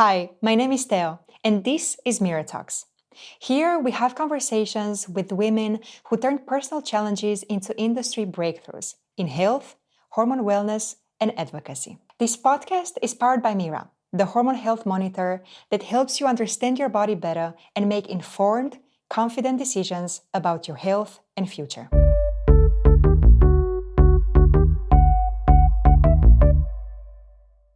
Hi, my name is Theo, and this is Mira Talks. Here we have conversations with women who turn personal challenges into industry breakthroughs in health, hormone wellness, and advocacy. This podcast is powered by Mira, the hormone health monitor that helps you understand your body better and make informed, confident decisions about your health and future.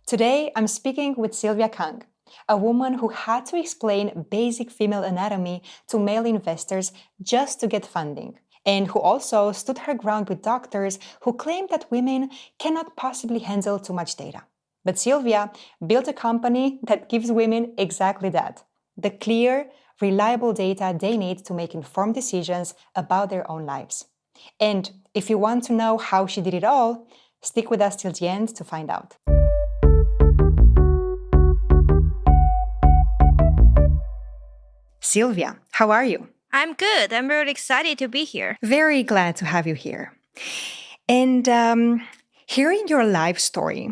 Today, I'm speaking with Sylvia Kang, a woman who had to explain basic female anatomy to male investors just to get funding, and who also stood her ground with doctors who claimed that women cannot possibly handle too much data. But Sylvia built a company that gives women exactly that, the clear, reliable data they need to make informed decisions about their own lives. And if you want to know how she did it all, stick with us till the end to find out. Sylvia, how are you? I'm good. I'm really excited to be here. Very glad to have you here. And hearing your life story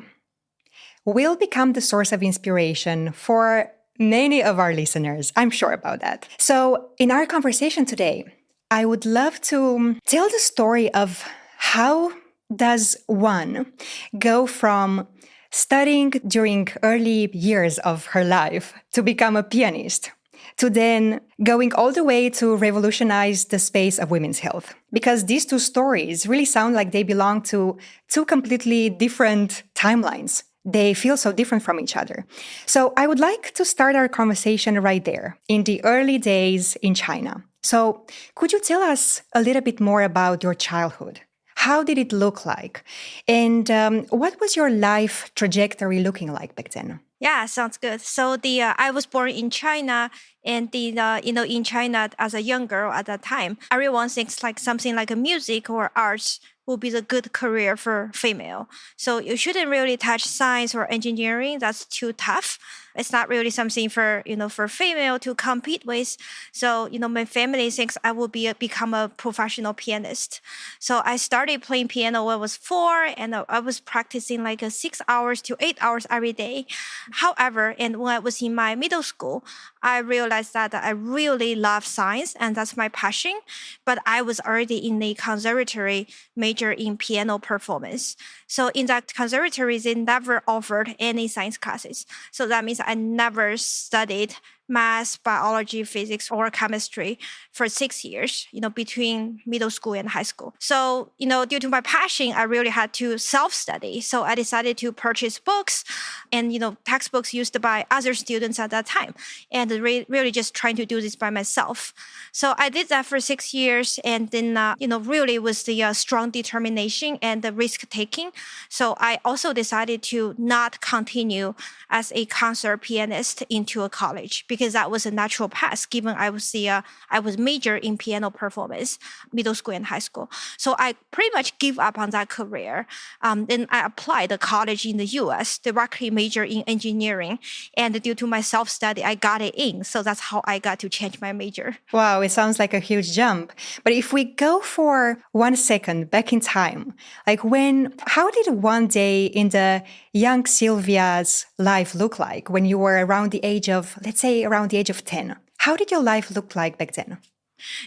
will become the source of inspiration for many of our listeners. I'm sure about that. So in our conversation today, I would love to tell the story of how does one go from studying during early years of her life to become a pianist, to then going all the way to revolutionize the space of women's health. Because these two stories really sound like they belong to two completely different timelines. They feel so different from each other. So I would like to start our conversation right there, in the early days in China. So could you tell us a little bit more about your childhood? How did it look like? And what was your life trajectory looking like back then? Yeah, sounds good. So I was born in China, and in China as a young girl at that time, everyone thinks like something like a music or arts will be the good career for female. So you shouldn't really touch science or engineering. That's too tough. It's not really something for female to compete with. So, my family thinks I will become a professional pianist. So I started playing piano when I was 4, and I was practicing like 6 hours to 8 hours every day. However, and when I was in my middle school, I realized that I really love science and that's my passion. But I was already in the conservatory major in piano performance. So in that conservatory, they never offered any science classes. So that means I never studied math, biology, physics, or chemistry for 6 years, between middle school and high school. So, due to my passion, I really had to self-study. So I decided to purchase books and, textbooks used by other students at that time, and really just trying to do this by myself. So I did that for 6 years, and then, really was the strong determination and the risk-taking. So I also decided to not continue as a concert pianist into a college, because that was a natural path, given I was major in piano performance, middle school and high school. So I pretty much give up on that career. Then I applied to college in the US, directly major in engineering. And due to my self-study, I got it in. So that's how I got to change my major. Wow, it sounds like a huge jump. But if we go for 1 second back in time, how did one day in the young Sylvia's life look like when you were around the age of, let's say, around the age of 10? How did your life look like back then?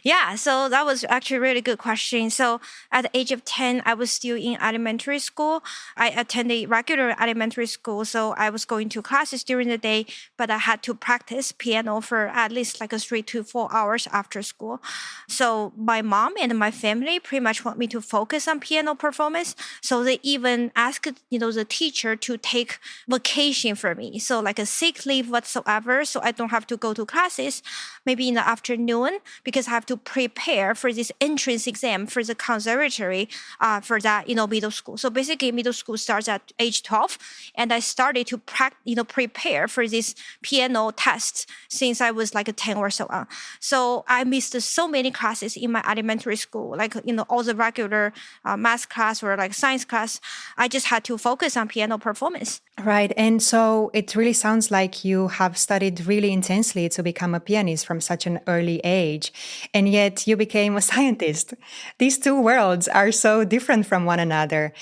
Yeah, so that was actually a really good question. So at the age of 10, I was still in elementary school. I attended regular elementary school, so I was going to classes during the day, but I had to practice piano for at least like 3 to 4 hours after school. So my mom and my family pretty much want me to focus on piano performance. So they even asked, the teacher to take vacation for me. So like a sick leave whatsoever, so I don't have to go to classes, maybe in the afternoon, because I have to prepare for this entrance exam for the conservatory for that, middle school. So basically middle school starts at age 12, and I started to prepare for this piano test since I was like 10 or so on. So I missed so many classes in my elementary school, like, all the regular math class or like science class. I just had to focus on piano performance. Right. And so it really sounds like you have studied really intensely to become a pianist from such an early age. And yet you became a scientist. These two worlds are so different from one another.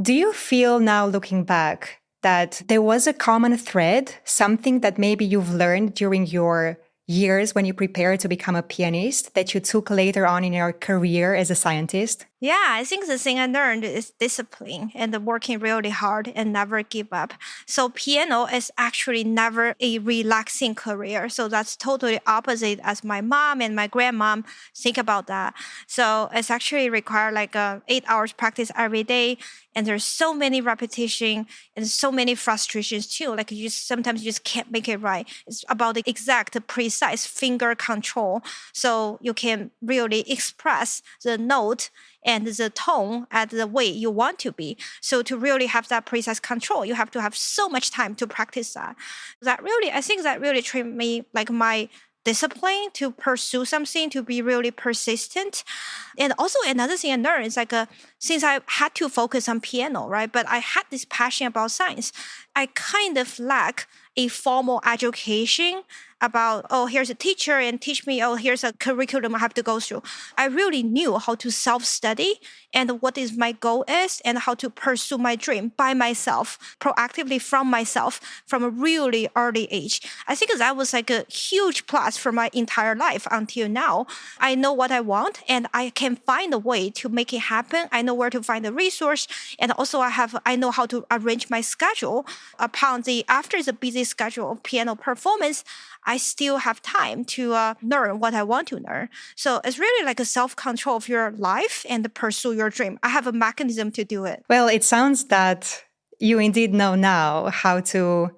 Do you feel now, looking back, that there was a common thread, something that maybe you've learned during your years when you prepared to become a pianist that you took later on in your career as a scientist? Yeah, I think the thing I learned is discipline and working really hard and never give up. So piano is actually never a relaxing career. So that's totally opposite as my mom and my grandmom think about that. So it's actually require like 8 hours practice every day. And there's so many repetition and so many frustrations too. Like sometimes you just can't make it right. It's about the exact precise finger control. So you can really express the note and the tone at the way you want to be. So to really have that precise control, you have to have so much time to practice that. I think that really trained me like my discipline to pursue something, to be really persistent. And also another thing I learned is like since I had to focus on piano, right? But I had this passion about science. I kind of lack a formal education about, oh, here's a teacher and teach me, oh, here's a curriculum I have to go through. I really knew how to self-study and what is my goal is and how to pursue my dream by myself, proactively from myself from a really early age. I think that was like a huge plus for my entire life until now. I know what I want and I can find a way to make it happen. I know where to find the resource. And also I know how to arrange my schedule after the busy schedule of piano performance. I still have time to learn what I want to learn. So it's really like a self-control of your life and to pursue your dream. I have a mechanism to do it. Well, it sounds that you indeed know now how to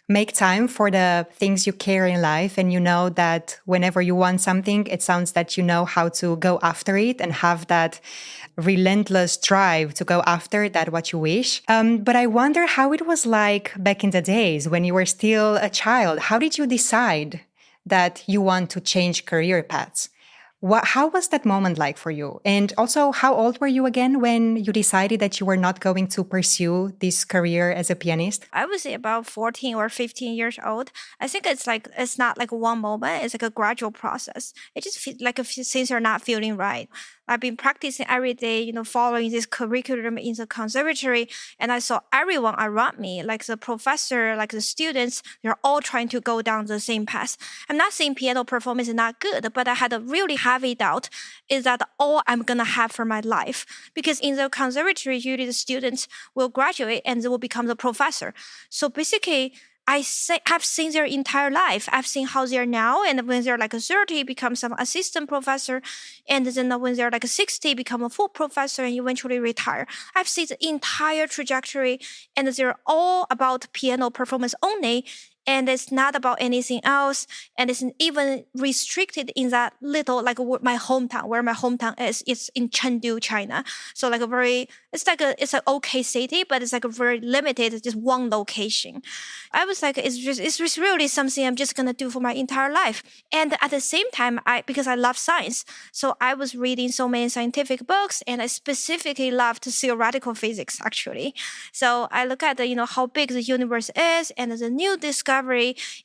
make time for the things you care in life. And you know that whenever you want something, it sounds that you know how to go after it and have that relentless drive to go after that what you wish. But I wonder how it was like back in the days when you were still a child. How did you decide that you want to change career paths? How was that moment like for you? And also, how old were you again when you decided that you were not going to pursue this career as a pianist? I would say about 14 or 15 years old. I think it's not like one moment. It's like a gradual process. It just feels like things are not feeling right. I've been practicing every day, following this curriculum in the conservatory. And I saw everyone around me, like the professor, like the students, they're all trying to go down the same path. I'm not saying piano performance is not good, but I had a really heavy doubt. Is that all I'm going to have for my life? Because in the conservatory, usually the students will graduate and they will become the professor. So basically, have seen their entire life. I've seen how they are now, and when they're like 30, become some assistant professor, and then when they're like 60, become a full professor and eventually retire. I've seen the entire trajectory, and they're all about piano performance only. And it's not about anything else. And it's even restricted in that little, like my hometown, where my hometown is. It's in Chengdu, China. So like it's an okay city, but it's like a very limited, just one location. I was like, it's just really something I'm just going to do for my entire life. And at the same time, because I love science, so I was reading so many scientific books, and I specifically loved theoretical physics, actually. So I look at how big the universe is and the new discovery,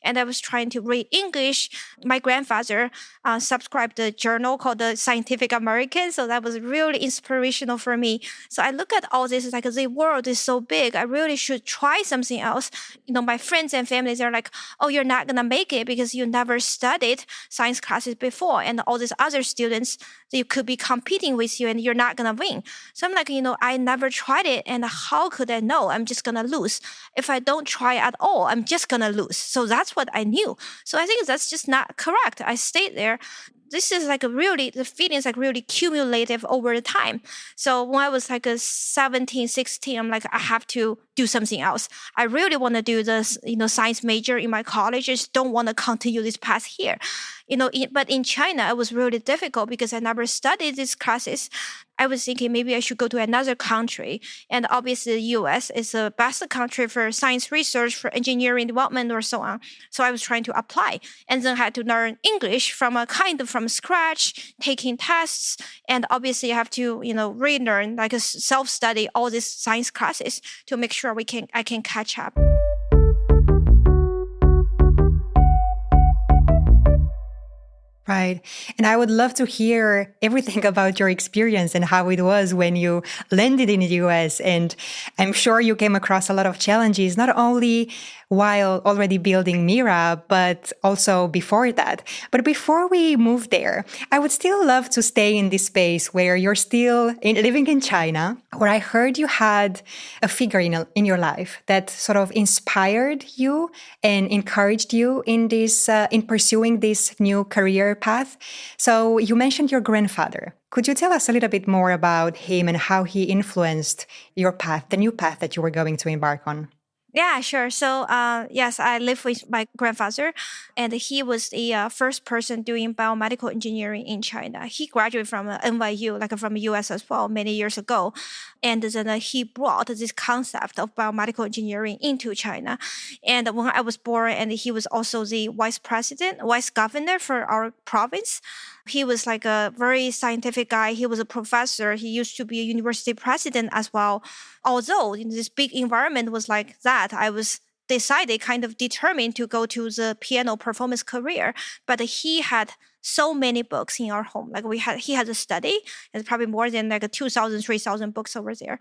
and I was trying to read English. My grandfather subscribed a journal called the Scientific American, so that was really inspirational for me. So I look at all this, like the world is so big, I really should try something else. My friends and families are like, oh, you're not gonna make it because you never studied science classes before, and all these other students, they could be competing with you and you're not gonna win. So I'm like, I never tried it, and how could I know? I'm just gonna lose. If I don't try at all, I'm just gonna lose. So that's what I knew. So I think that's just not correct. I stayed there. This is like the feeling is like really cumulative over the time. So when I was like 17, 16, I'm like, I have to do something else. I really want to do this, science major in my college. I just don't want to continue this path here. But in China, it was really difficult because I never studied these classes. I was thinking maybe I should go to another country. And obviously the US is the best country for science research, for engineering development or so on. So I was trying to apply and then had to learn English from scratch, taking tests. And obviously I have to, relearn, like self-study all these science classes to make sure I can catch up. Right. And I would love to hear everything about your experience and how it was when you landed in the US. And I'm sure you came across a lot of challenges, not only while already building Mira, but also before that. But before we move there, I would still love to stay in this space where you're still living in China, where I heard you had a figure in your life that sort of inspired you and encouraged you in this in pursuing this new career path. So you mentioned your grandfather. Could you tell us a little bit more about him and how he influenced your path, the new path that you were going to embark on? Yeah, sure. So, yes, I live with my grandfather, and he was the first person doing biomedical engineering in China. He graduated from NYU, like from the US as well, many years ago. And then he brought this concept of biomedical engineering into China. And when I was born, and he was also the vice governor for our province. He was like a very scientific guy. He was a professor. He used to be a university president as well. Although in this big environment was like that, I was decided kind of determined to go to the piano performance career. But he had so many books in our home. Like he had a study. It's probably more than like 2,000, 3,000 books over there.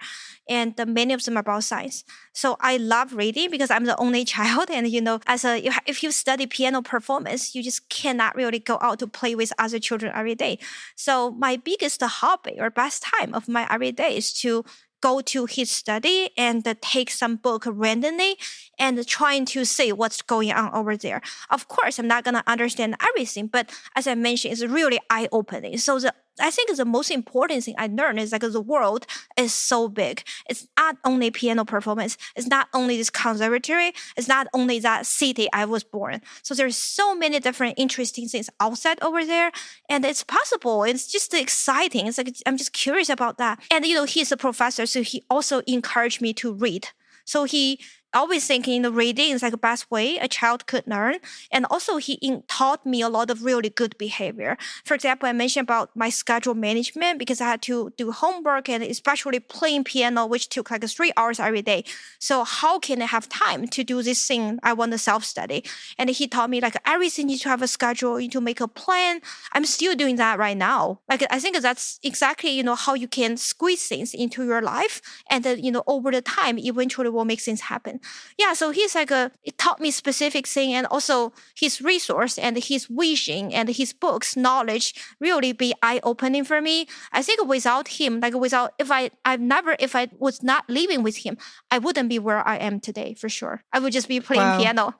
And many of them are about science. So I love reading because I'm the only child. And, if you study piano performance, you just cannot really go out to play with other children every day. So my biggest hobby or best time of my every day is to go to his study and take some book randomly and trying to see what's going on over there. Of course, I'm not going to understand everything, but as I mentioned, it's really eye-opening. So I think the most important thing I learned is like the world is so big. It's not only piano performance. It's not only this conservatory. It's not only that city I was born. So there's so many different interesting things outside over there. And it's possible. It's just exciting. It's like, I'm just curious about that. And, he's a professor, so he also encouraged me to read. So he always thinking reading is like the best way a child could learn. And also he taught me a lot of really good behavior. For example, I mentioned about my schedule management because I had to do homework and especially playing piano, which took like 3 hours every day. So how can I have time to do this thing I want to self-study? And he taught me like everything needs to have a schedule, you need to make a plan. I'm still doing that right now. Like I think that's exactly, how you can squeeze things into your life. And then, over the time, eventually will make things happen. Yeah, so he's like it taught me specific thing, and also his resource and his vision and his books knowledge really be eye-opening for me. I think without him, if I was not living with him, I wouldn't be where I am today for sure. I would just be playing Wow. piano.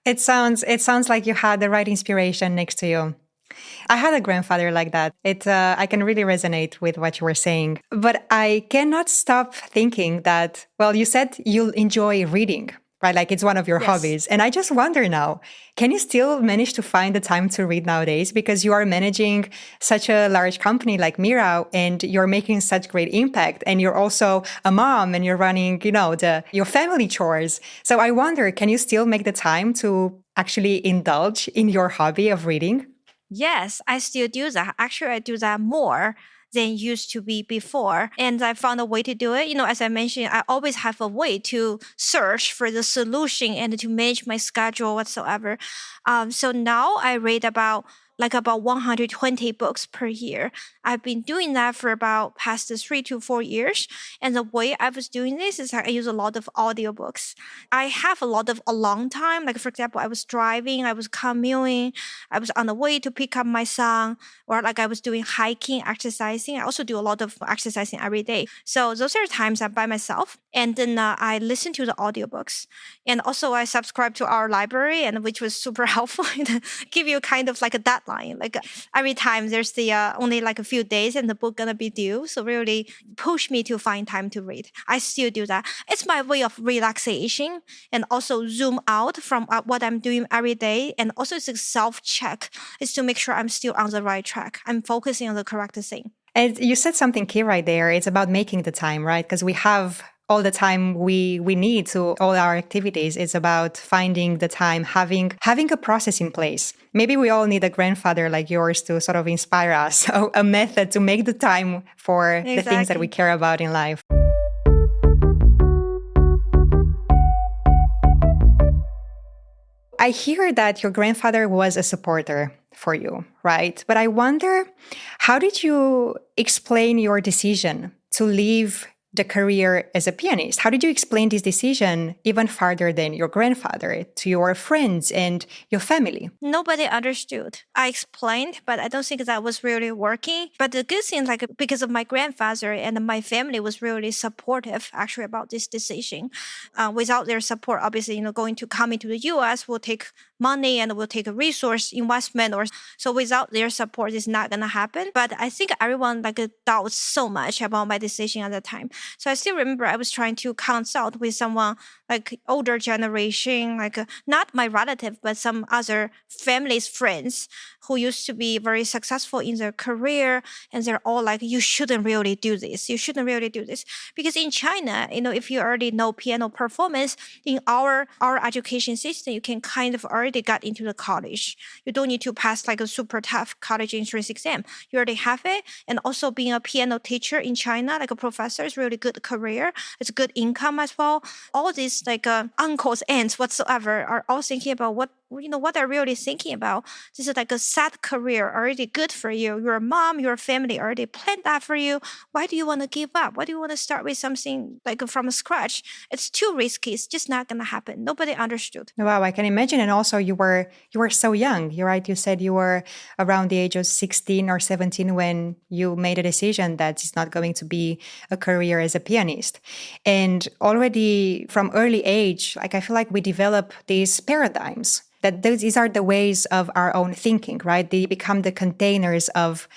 It sounds like you had the right inspiration next to you. I had a grandfather like that. I can really resonate with what you were saying. But I cannot stop thinking that, well, you said you enjoy reading, right? Like it's one of your Yes. hobbies. And I just wonder now, can you still manage to find the time to read nowadays? Because you are managing such a large company like Mira and you're making such great impact. And you're also a mom and you're running, your family chores. So I wonder, can you still make the time to actually indulge in your hobby of reading? Yes, I still do that. Actually, I do that more than used to be before. And I found a way to do it. As I mentioned, I always have a way to search for the solution and to manage my schedule whatsoever. So now I read about 120 books per year. I've been doing that for about past 3 to 4 years. And the way I was doing this is I use a lot of audiobooks. I have a lot of alone time. Like, for example, I was driving, I was commuting, I was on the way to pick up my son, or like I was doing hiking, exercising. I also do a lot of exercising every day. So those are times I'm by myself. And then I listen to the audiobooks. And also I subscribe to our library, and which was super helpful to give you kind of like a deadline. Like every time there's the only like a few days and the book gonna be due. So really push me to find time to read. I still do that. It's my way of relaxation and also zoom out from what I'm doing every day. And also it's a self-check. It's to make sure I'm still on the right track. I'm focusing on the correct thing. And you said something key right there. It's about making the time, right? Because we have all the time we need to all our activities. It's about finding the time, having a process in place. Maybe we all need a grandfather like yours to sort of inspire us. So a method to make the time for the things that we care about in life. I hear that your grandfather was a supporter for you, right? But I wonder, how did you explain your decision to leave the career as a pianist? How did you explain this decision even farther than your grandfather to your friends and your family? Nobody understood. I explained, but I don't think that was really working. But the good thing, like because of my grandfather and my family was really supportive actually about this decision. Without their support, obviously, going to coming to the US will take money and will take a resource investment or so without their support it's not gonna happen. But I think everyone like doubts so much about my decision at the time. So I still remember I was trying to consult with someone like older generation, like not my relative, but some other family's friends who used to be very successful in their career. And they're all like, you shouldn't really do this. You shouldn't really do this. Because in China, if you already know piano performance, in our education system, you can kind of already get into the college. You don't need to pass like a super tough college entrance exam. You already have it. And also being a piano teacher in China, like a professor, is really good career. It's good income as well. All these like uncles, aunts, whatsoever are all thinking about what they're really thinking about. This is like a set career, already good for you. Your mom, your family already planned that for you. Why do you want to give up? Why do you want to start with something like from scratch? It's too risky. It's just not going to happen. Nobody understood. Wow, I can imagine. And also you were so young. You're right. You said you were around the age of 16 or 17 when you made a decision that it's not going to be a career as a pianist. And already from early age, like I feel like we develop these paradigms that these are the ways of our own thinking, right? They become the containers of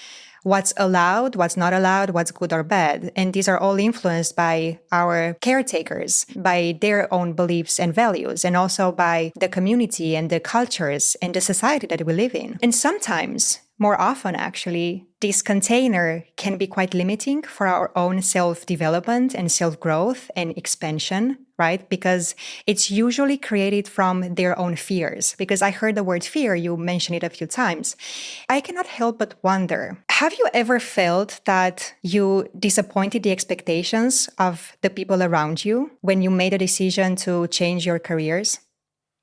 what's allowed, what's not allowed, what's good or bad. And these are all influenced by our caretakers, by their own beliefs and values, and also by the community and the cultures and the society that we live in. And sometimes, more often actually, this container can be quite limiting for our own self-development and self-growth and expansion, right? Because it's usually created from their own fears. Because I heard the word fear, you mentioned it a few times. I cannot help but wonder, have you ever felt that you disappointed the expectations of the people around you when you made a decision to change your careers?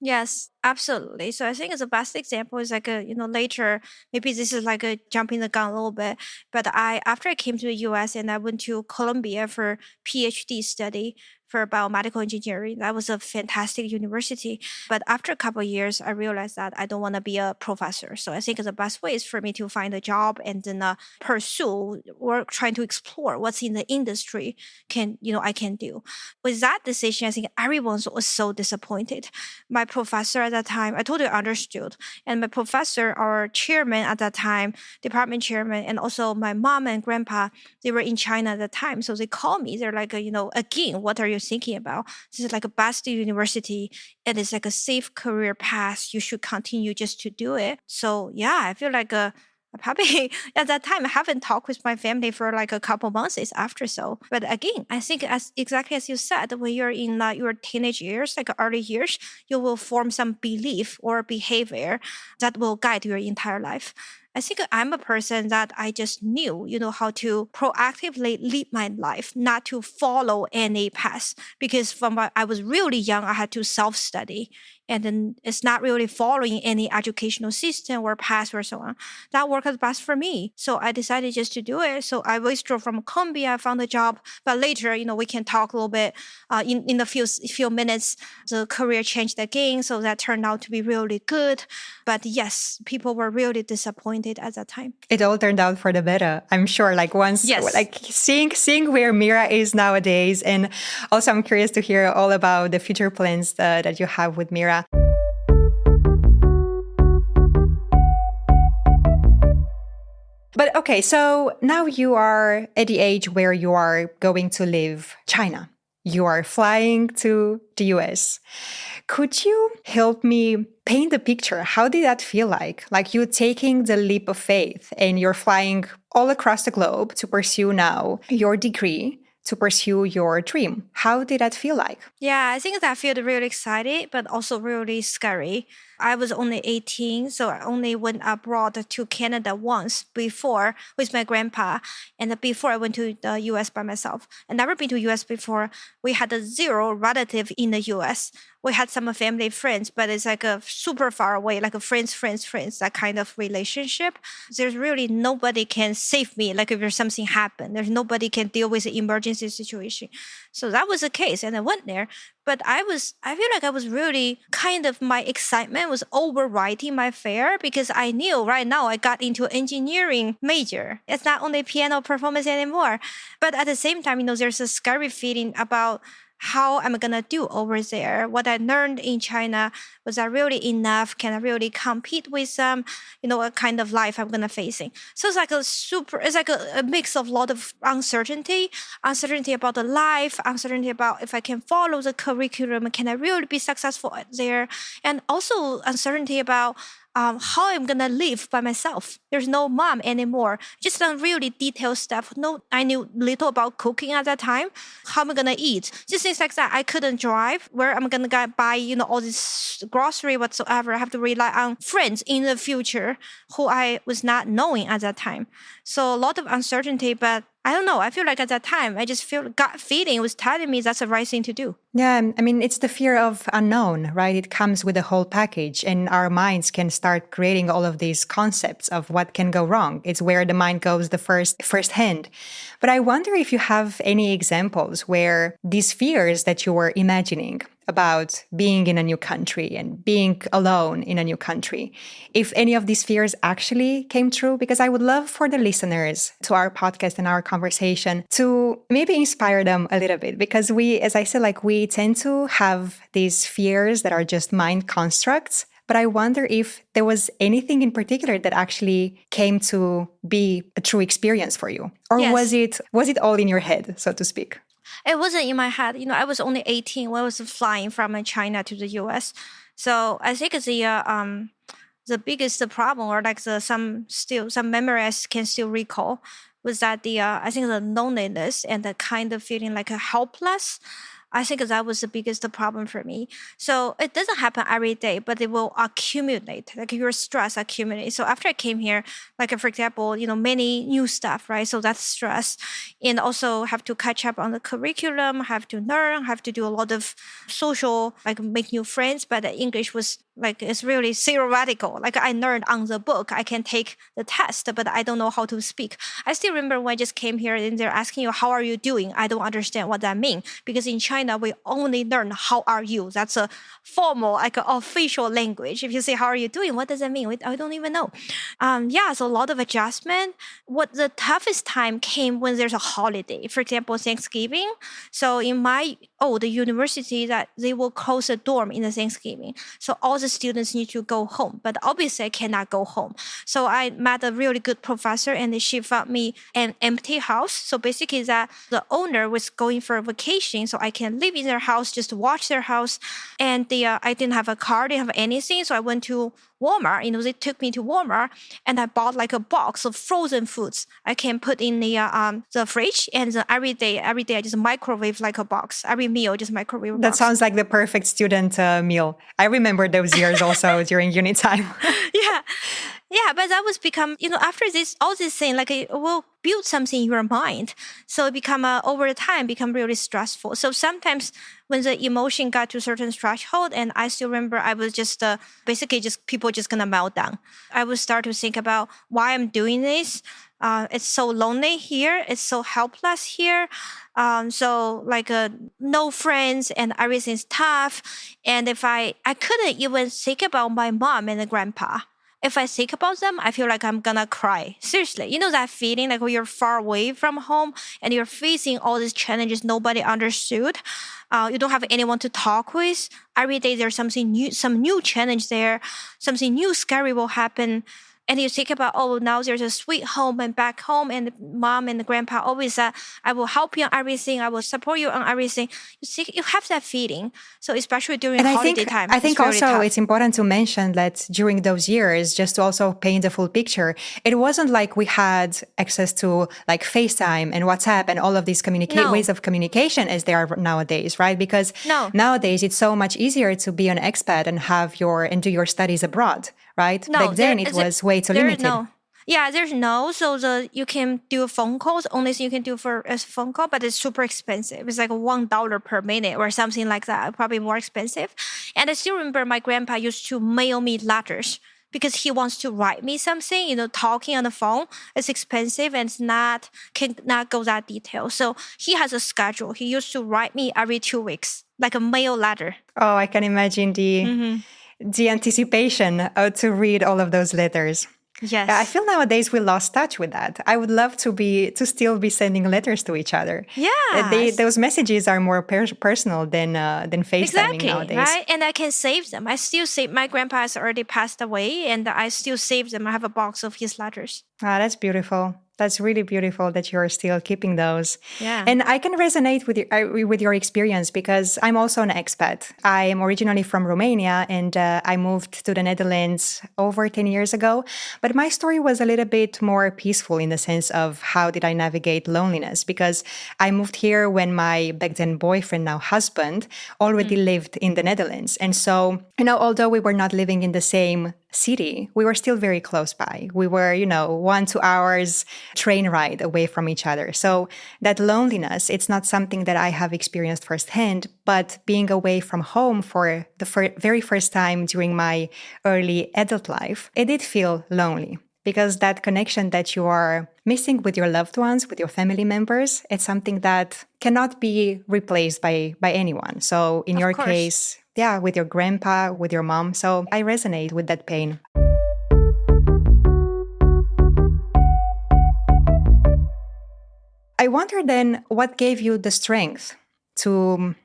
Yes, absolutely. So I think the best example is like later, maybe this is like a jumping the gun a little bit, but after I came to the US and I went to Columbia for PhD study for biomedical engineering. That was a fantastic university. But after a couple of years, I realized that I don't want to be a professor. So I think the best way is for me to find a job and then pursue or trying to explore what's in the industry I can do. With that decision, I think everyone was so disappointed. My professor at that time, I totally understood. And my professor, our chairman at that time, department chairman, and also my mom and grandpa, they were in China at the time. So they called me. They're like, again, what are you thinking about? This is like a best university. It is like a safe career path. You should continue just to do it. So yeah, I feel like I probably at that time I haven't talked with my family for like a couple months after so. But again, I think as exactly as you said, when you're in your teenage years, like early years, you will form some belief or behavior that will guide your entire life. I think I'm a person that I just knew, how to proactively lead my life, not to follow any path. Because from when I was really young, I had to self-study. And then it's not really following any educational system or path or so on. That worked best for me. So I decided just to do it. So I withdrew from Columbia, I found a job. But later, we can talk a little bit in a few minutes. The career changed again. So that turned out to be really good. But yes, people were really disappointed at that time. It all turned out for the better, I'm sure. Like once, yes. Like seeing where Mira is nowadays, and also I'm curious to hear all about the future plans that you have with Mira. But okay, so now you are at the age where you are going to leave China. You are flying to the US. Could you help me paint the picture? How did that feel like? Like you taking the leap of faith and you're flying all across the globe to pursue now your degree, to pursue your dream. How did that feel like? Yeah, I think that felt really excited, but also really scary. I was only 18, so I only went abroad to Canada once before with my grandpa. And before I went to the US by myself. I never been to US before. We had a zero relative in the US. We had some family friends, but it's like a super far away, like a friends, that kind of relationship. There's really nobody can save me. Like if there's something happen, there's nobody can deal with the emergency situation. So that was the case. And I went there, but I feel like I was really kind of, my excitement was overriding my fear because I knew right now I got into engineering major. It's not only piano performance anymore, but at the same time, there's a scary feeling about how I'm going to do over there. What I learned in China, was that really enough? Can I really compete with a kind of life I'm going to facing? So it's like it's like a mix of a lot of uncertainty about the life, uncertainty about if I can follow the curriculum, can I really be successful there? And also uncertainty about how I'm gonna live by myself. There's no mom anymore. Just some really detailed stuff. No, I knew little about cooking at that time. How am I gonna eat? Just things like that. I couldn't drive. Where am I gonna go buy, all this grocery whatsoever? I have to rely on friends in the future who I was not knowing at that time. So a lot of uncertainty, but I don't know. I feel like at that time, I just feel gut feeling was telling me that's the right thing to do. Yeah, I mean, it's the fear of unknown, right? It comes with a whole package, and our minds can start creating all of these concepts of what can go wrong. It's where the mind goes the first hand. But I wonder if you have any examples where these fears that you were imagining about being in a new country and being alone in a new country, if any of these fears actually came true, because I would love for the listeners to our podcast and our conversation to maybe inspire them a little bit, because we, as I said, we tend to have these fears that are just mind constructs. But I wonder if there was anything in particular that actually came to be a true experience for you, or Yes. was it all in your head, so to speak? It wasn't in my head. I was only 18 when I was flying from China to the US. So I think the biggest problem, or like some memory I can still recall, was that I think the loneliness and the kind of feeling like a helpless. I think that was the biggest problem for me. So it doesn't happen every day, but it will accumulate, like your stress accumulate. So after I came here, like for example, many new stuff, right? So that's stress. And also have to catch up on the curriculum, have to learn, have to do a lot of social, like make new friends. But the English was like, it's really theoretical. Like I learned on the book, I can take the test, but I don't know how to speak. I still remember when I just came here and they're asking you, how are you doing? I don't understand what that means, because in China, we only learn how are you. That's a formal, like an official language. If you say, how are you doing? What does that mean? I don't even know. So a lot of adjustment. What the toughest time came when there's a holiday, for example, Thanksgiving. So in my old university, that they will close a dorm in the Thanksgiving. So all the students need to go home, but obviously I cannot go home. So I met a really good professor and she found me an empty house. So basically that the owner was going for a vacation, so I can live in their house, just watch their house. And I didn't have a car, didn't have anything. So I went to Walmart, they took me to Walmart and I bought like a box of frozen foods I can put in the fridge, and every day I just microwave like a box. Every meal just microwave a That box. sounds like the perfect student meal. I remember those years also during uni time. Yeah, but that was become, after all this thing, like it will build something in your mind. So it become, over time, become really stressful. So sometimes when the emotion got to a certain threshold, and I still remember I was just basically just people just gonna melt down. I would start to think about why I'm doing this. It's so lonely here. It's so helpless here. So like no friends and everything's tough. And if I couldn't even think about my mom and grandpa. If I think about them, I feel like I'm gonna cry. Seriously, that feeling like when you're far away from home and you're facing all these challenges nobody understood. You don't have anyone to talk with. Every day there's something new, some new challenge there, something new scary will happen. And you think about, oh, now there's a sweet home and back home, and the mom and the grandpa always said, I will help you on everything. I will support you on everything. You have that feeling. So especially during And holiday time, I think it's really also tough. it's important to mention that during those years, just to also paint the full picture, it wasn't like we had access to like FaceTime and WhatsApp and all of these No, ways of communication as they are nowadays, right? Because no, nowadays it's so much easier to be an expat and do your studies abroad, right? Back no. then it was way too There's limited. no. Yeah, there's no. So you can do phone calls. Only thing you can do for a phone call, but it's super expensive. It's like $1 per minute or something like that. Probably more expensive. And I still remember my grandpa used to mail me letters because he wants to write me something. Talking on the phone is expensive and cannot go that detail. So he has a schedule. He used to write me every 2 weeks, like a mail letter. Oh, I can imagine the anticipation to read all of those letters. Yeah, I Yes. feel nowadays we lost touch with that. I would love to still be sending letters to each other. Yes. Those messages are more personal than FaceTiming Exactly, nowadays. right? And I can save them. I still save. My grandpa has already passed away, and I still save them. I have a box of his letters. Ah, that's beautiful. That's really beautiful that you're still keeping those. Yeah. And I can resonate with your experience because I'm also an expat. I am originally from Romania and I moved to the Netherlands over 10 years ago. But my story was a little bit more peaceful in the sense of how did I navigate loneliness because I moved here when my back then boyfriend, now husband, already lived in the Netherlands. And so, although we were not living in the same city, we were still very close by. We were, 1-2 hours train ride away from each other. So that loneliness, it's not something that I have experienced firsthand, but being away from home for the very first time during my early adult life, it did feel lonely because that connection that you are missing with your loved ones, with your family members, it's something that cannot be replaced by anyone. So in Of your course. case, yeah, with your grandpa, with your mom. So I resonate with that pain. I wonder then what gave you the strength to,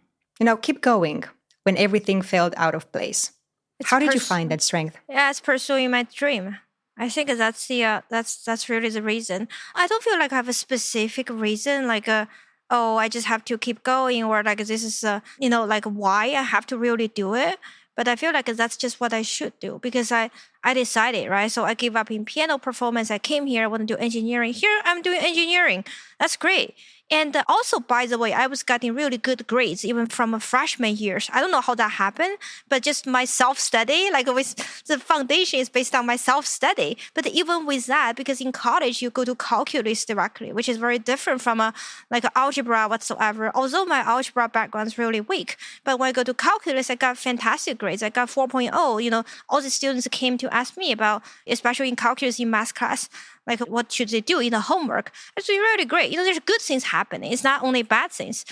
keep going when everything felt out of place. It's How did you find that strength? Yeah, it's pursuing my dream. I think that's really the reason. I don't feel like I have a specific reason, like oh, I just have to keep going, or like this is like why I have to really do it. But I feel like that's just what I should do because I decided, right? So I gave up in piano performance. I came here. I want to do engineering. Here I'm doing engineering. That's great. And also, by the way, I was getting really good grades even from a freshman years. I don't know how that happened, but just my self-study, like with the foundation is based on my self-study. But even with that, because in college you go to calculus directly, which is very different from like algebra whatsoever. Although my algebra background is really weak, but when I go to calculus, I got fantastic grades. I got 4.0. All the students came to ask me about, especially in calculus in math class, like what should they do in the homework. It's really great. There's good things happening. It's not only bad things.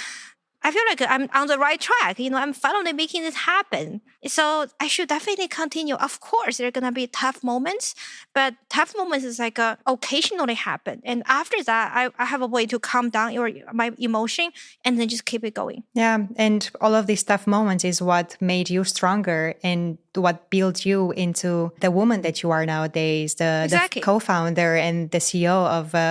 I feel like I'm on the right track. I'm finally making it happen. So I should definitely continue. Of course, there are going to be tough moments, but tough moments is like occasionally happen. And after that, I have a way to calm down my emotion and then just keep it going. Yeah, and all of these tough moments is what made you stronger and what built you into the woman that you are nowadays, the Exactly. co-founder and the CEO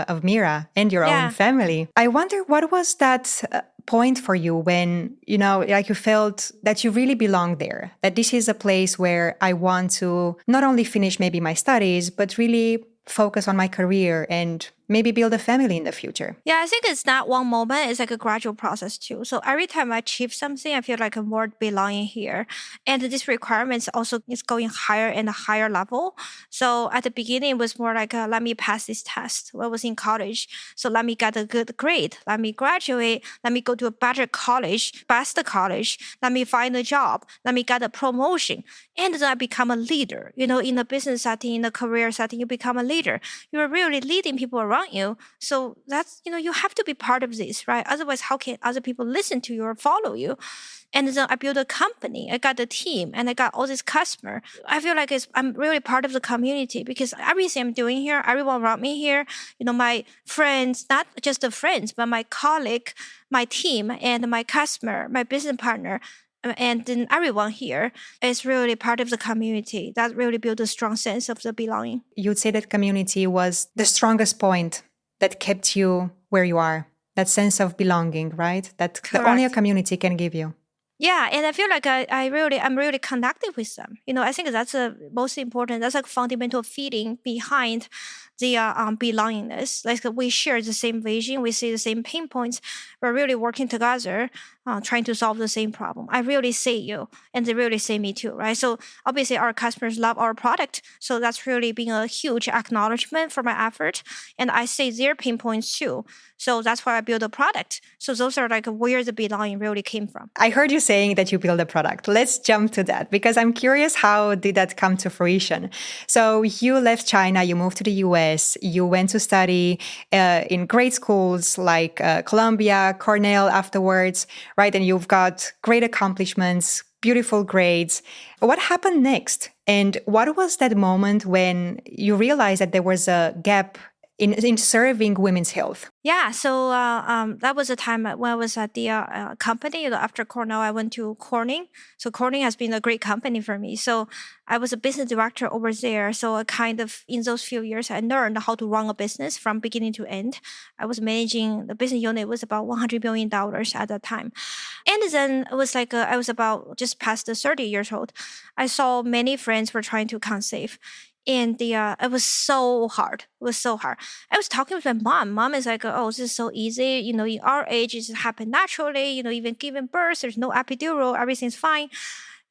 of Mira and your own Yeah. family. I wonder what was that point for you when, like you felt that you really belong there, that this is a place where I want to not only finish maybe my studies, but really focus on my career and maybe build a family in the future. Yeah, I think it's not one moment. It's like a gradual process too. So every time I achieve something, I feel like I'm more belonging here. And this requirements also is going higher and a higher level. So at the beginning, it was more like, let me pass this test when I was in college. So let me get a good grade. Let me graduate. Let me go to a better college, best college. Let me find a job. Let me get a promotion. And then I become a leader. In the business setting, in the career setting, you become a leader. You're really leading people around you. So that's, you have to be part of this, right? Otherwise, how can other people listen to you or follow you? And then I built a company. I got the team and I got all this customer. I feel like I'm really part of the community because everything I'm doing here, everyone around me here, my friends, not just the friends, but my colleague, my team, and my customer, my business partner, and then everyone here is really part of the community. That really built a strong sense of the belonging. You'd say that community was the strongest point that kept you where you are, that sense of belonging, right? That only a Correct. community can give you. Yeah, and I feel like I'm really connected with them. I think that's the most important. That's like fundamental feeling behind the belongingness. Like we share the same vision, we see the same pain points. We're really working together, trying to solve the same problem. I really see you, and they really see me too, right? So obviously, our customers love our product, so that's really been a huge acknowledgement for my effort, and I see their pain points too. So that's why I build a product. So those are like where the belonging really came from. I heard you saying that you build a product. Let's jump to that because I'm curious, how did that come to fruition? So you left China, you moved to the US, you went to study in great schools like Columbia, Cornell afterwards, right? And you've got great accomplishments, beautiful grades. What happened next? And what was that moment when you realized that there was a gap in serving women's health? Yeah, so that was a time when I was at the company. After Cornell, I went to Corning. So Corning has been a great company for me. So I was a business director over there. So I kind of, in those few years, I learned how to run a business from beginning to end. I was managing the business unit was about $100 million at that time. And then it was like, I was about just past the 30 years old. I saw many friends were trying to conceive. And it was so hard. It was so hard. I was talking with my mom. Mom is like, "Oh, this is so easy. In our age, it just happened naturally. Even giving birth, there's no epidural. Everything's fine."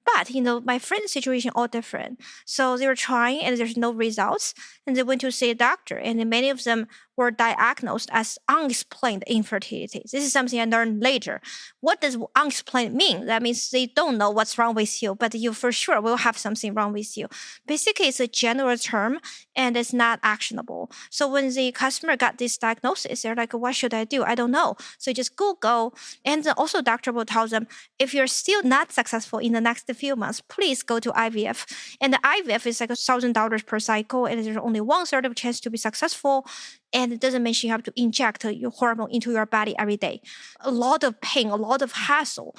But my friend's situation all different. So they were trying, and there's no results. And they went to see a doctor, and then many of them were diagnosed as unexplained infertility. This is something I learned later. What does unexplained mean? That means they don't know what's wrong with you, but you for sure will have something wrong with you. Basically, it's a general term, and it's not actionable. So when the customer got this diagnosis, they're like, "What should I do? I don't know." So just Google, and then also doctor will tell them, if you're still not successful in the next few months, please go to IVF. And the IVF is like $1,000 per cycle, and there's only 1/3 of chance to be successful. And it doesn't mention you have to inject your hormone into your body every day. A lot of pain, a lot of hassle.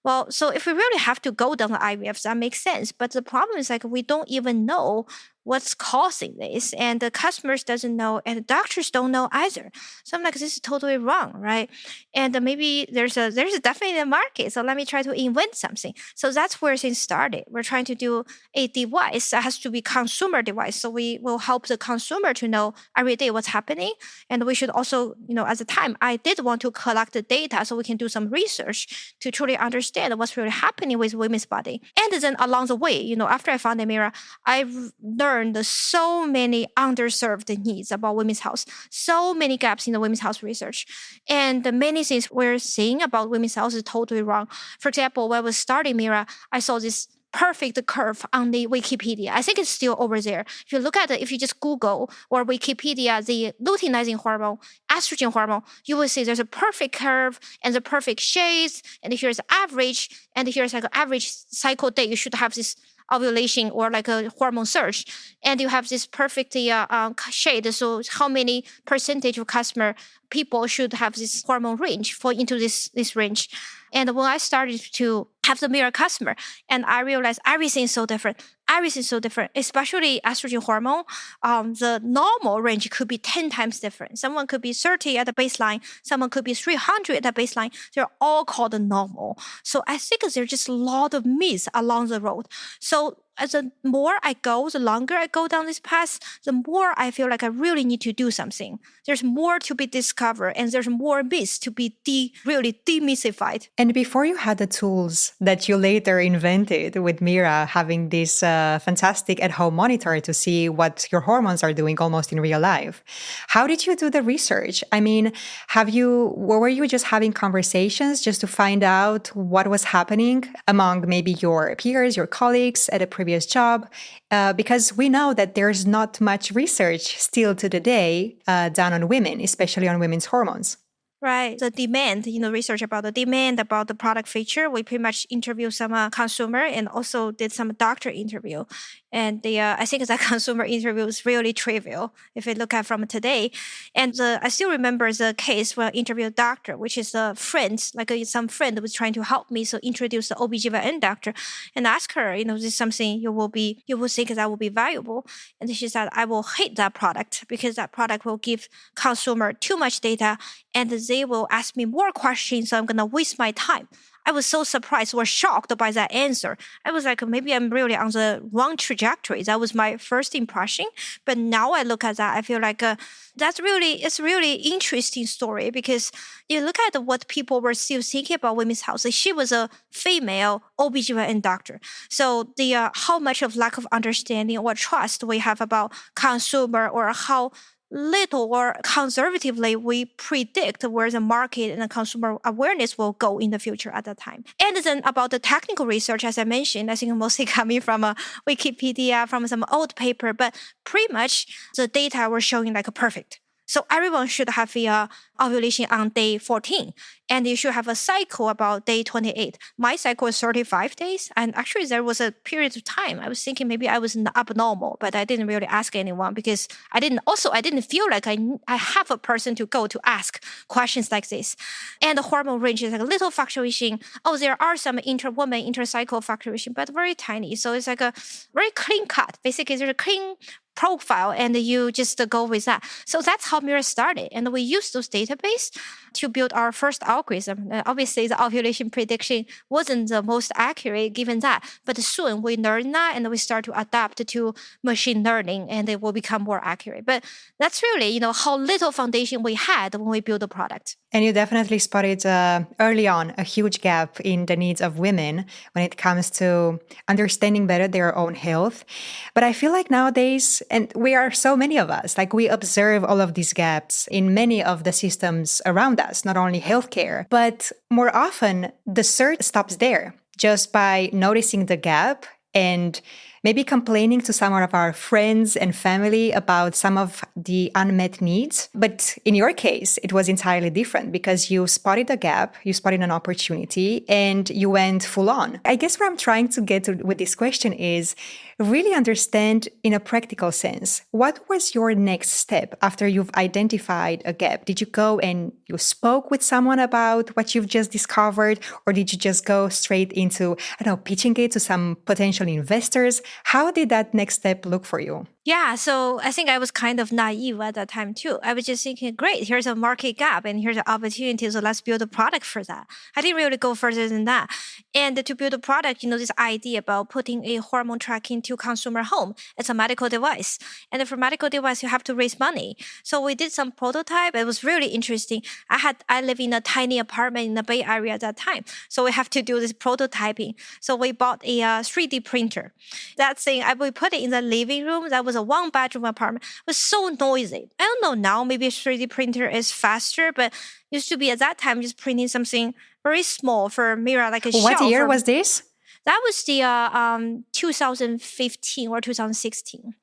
Well, so if we really have to go down the IVF, that makes sense. But the problem is like we don't even know what's causing this, and the customers doesn't know, and the doctors don't know either. So I'm like, this is totally wrong, right? And maybe there's definitely a market. So let me try to invent something. So that's where things started. We're trying to do a device that has to be consumer device. So we will help the consumer to know every day what's happening. And we should also, at the time, I did want to collect the data so we can do some research to truly understand what's really happening with women's body. And then along the way, after I founded Mira, I learned so many underserved needs about women's health, so many gaps in the women's health research. And the many things we're seeing about women's health is totally wrong. For example, when I was starting Mira, I saw this perfect curve on the Wikipedia. I think it's still over there. If you look at it, if you just Google or Wikipedia, the luteinizing hormone, estrogen hormone, you will see there's a perfect curve and the perfect shades. And here's average, and here's like an average cycle day. You should have this ovulation or like a hormone surge, and you have this perfectly shade. So how many percentage of customer people should have this hormone range fall into this range? And when I started to have the Mira customer, and I realized everything's so different. Everything's so different, especially estrogen hormone. The normal range could be 10 times different. Someone could be 30 at the baseline. Someone could be 300 at the baseline. They're all called normal. So I think there's just a lot of myths along the road. So as the more I go, the longer I go down this path, the more I feel like I really need to do something. There's more to be discovered, and there's more myths to be really demystified. And before you had the tools that you later invented with Mira, having this fantastic at-home monitor to see what your hormones are doing almost in real life, how did you do the research? I mean, were you just having conversations just to find out what was happening among maybe your peers, your colleagues at a previous job? Because we know that there's not much research still to the day done on women, especially on women's hormones. Right. The demand, research about the demand, about the product feature. We pretty much interviewed some consumer and also did some doctor interview. And I think that consumer interview is really trivial if you look at from today. And I still remember the case where I interviewed a doctor, which is a friend, some friend was trying to help me. So introduce the OBGYN doctor and ask her, this is something you will think that will be valuable. And she said, I will hate that product because that product will give consumer too much data and they will ask me more questions. So I'm going to waste my time. I was so surprised or shocked by that answer. I was like, maybe I'm really on the wrong trajectory. That was my first impression. But now I look at that, I feel like it's really interesting story because you look at what people were still thinking about women's health. Like she was a female OBGYN doctor. So the how much of lack of understanding or trust we have about consumer or how little or conservatively we predict where the market and the consumer awareness will go in the future at that time. And then about the technical research, as I mentioned, I think mostly coming from a Wikipedia, from some old paper, but pretty much the data were showing like perfect. So everyone should have the ovulation on day 14, and you should have a cycle about day 28. My cycle is 35 days, and actually there was a period of time I was thinking maybe I was abnormal, but I didn't really ask anyone because I didn't feel like I have a person to go to ask questions like this. And the hormone range is like a little fluctuation. Oh, there are some inter-woman intercycle fluctuation, but very tiny. So it's like a very clean cut. Basically, there's a clean profile and you just go with that. So that's how Mira started. And we used those database to build our first algorithm. Obviously, the ovulation prediction wasn't the most accurate given that, but soon we learned that and we start to adapt to machine learning and it will become more accurate. But that's really, how little foundation we had when we built the product. And you definitely spotted early on a huge gap in the needs of women when it comes to understanding better their own health. But I feel like nowadays, and we are so many of us, like we observe all of these gaps in many of the systems around us, not only healthcare, but more often the search stops there just by noticing the gap and maybe complaining to some of our friends and family about some of the unmet needs. But in your case, it was entirely different because you spotted a gap, you spotted an opportunity, and you went full on. I guess where I'm trying to get to with this question is really understand in a practical sense, what was your next step after you've identified a gap? Did you go and you spoke with someone about what you've just discovered? Or did you just go straight into, pitching it to some potential investors? How did that next step look for you? Yeah, so I think I was kind of naive at that time too. I was just thinking, great, here's a market gap and here's an opportunity, so let's build a product for that. I didn't really go further than that. And to build a product, this idea about putting a hormone tracking to consumer home, it's a medical device. And for medical device, you have to raise money. So we did some prototype. It was really interesting. I live in a tiny apartment in the Bay Area at that time. So we have to do this prototyping. So we bought a 3D printer. That thing, we put it in the living room. That was a one-bedroom apartment. It was so noisy. I don't know now, maybe a 3D printer is faster, but used to be at that time just printing something very small for Mira, like a shelf. What year was this? That was the 2015 or 2016.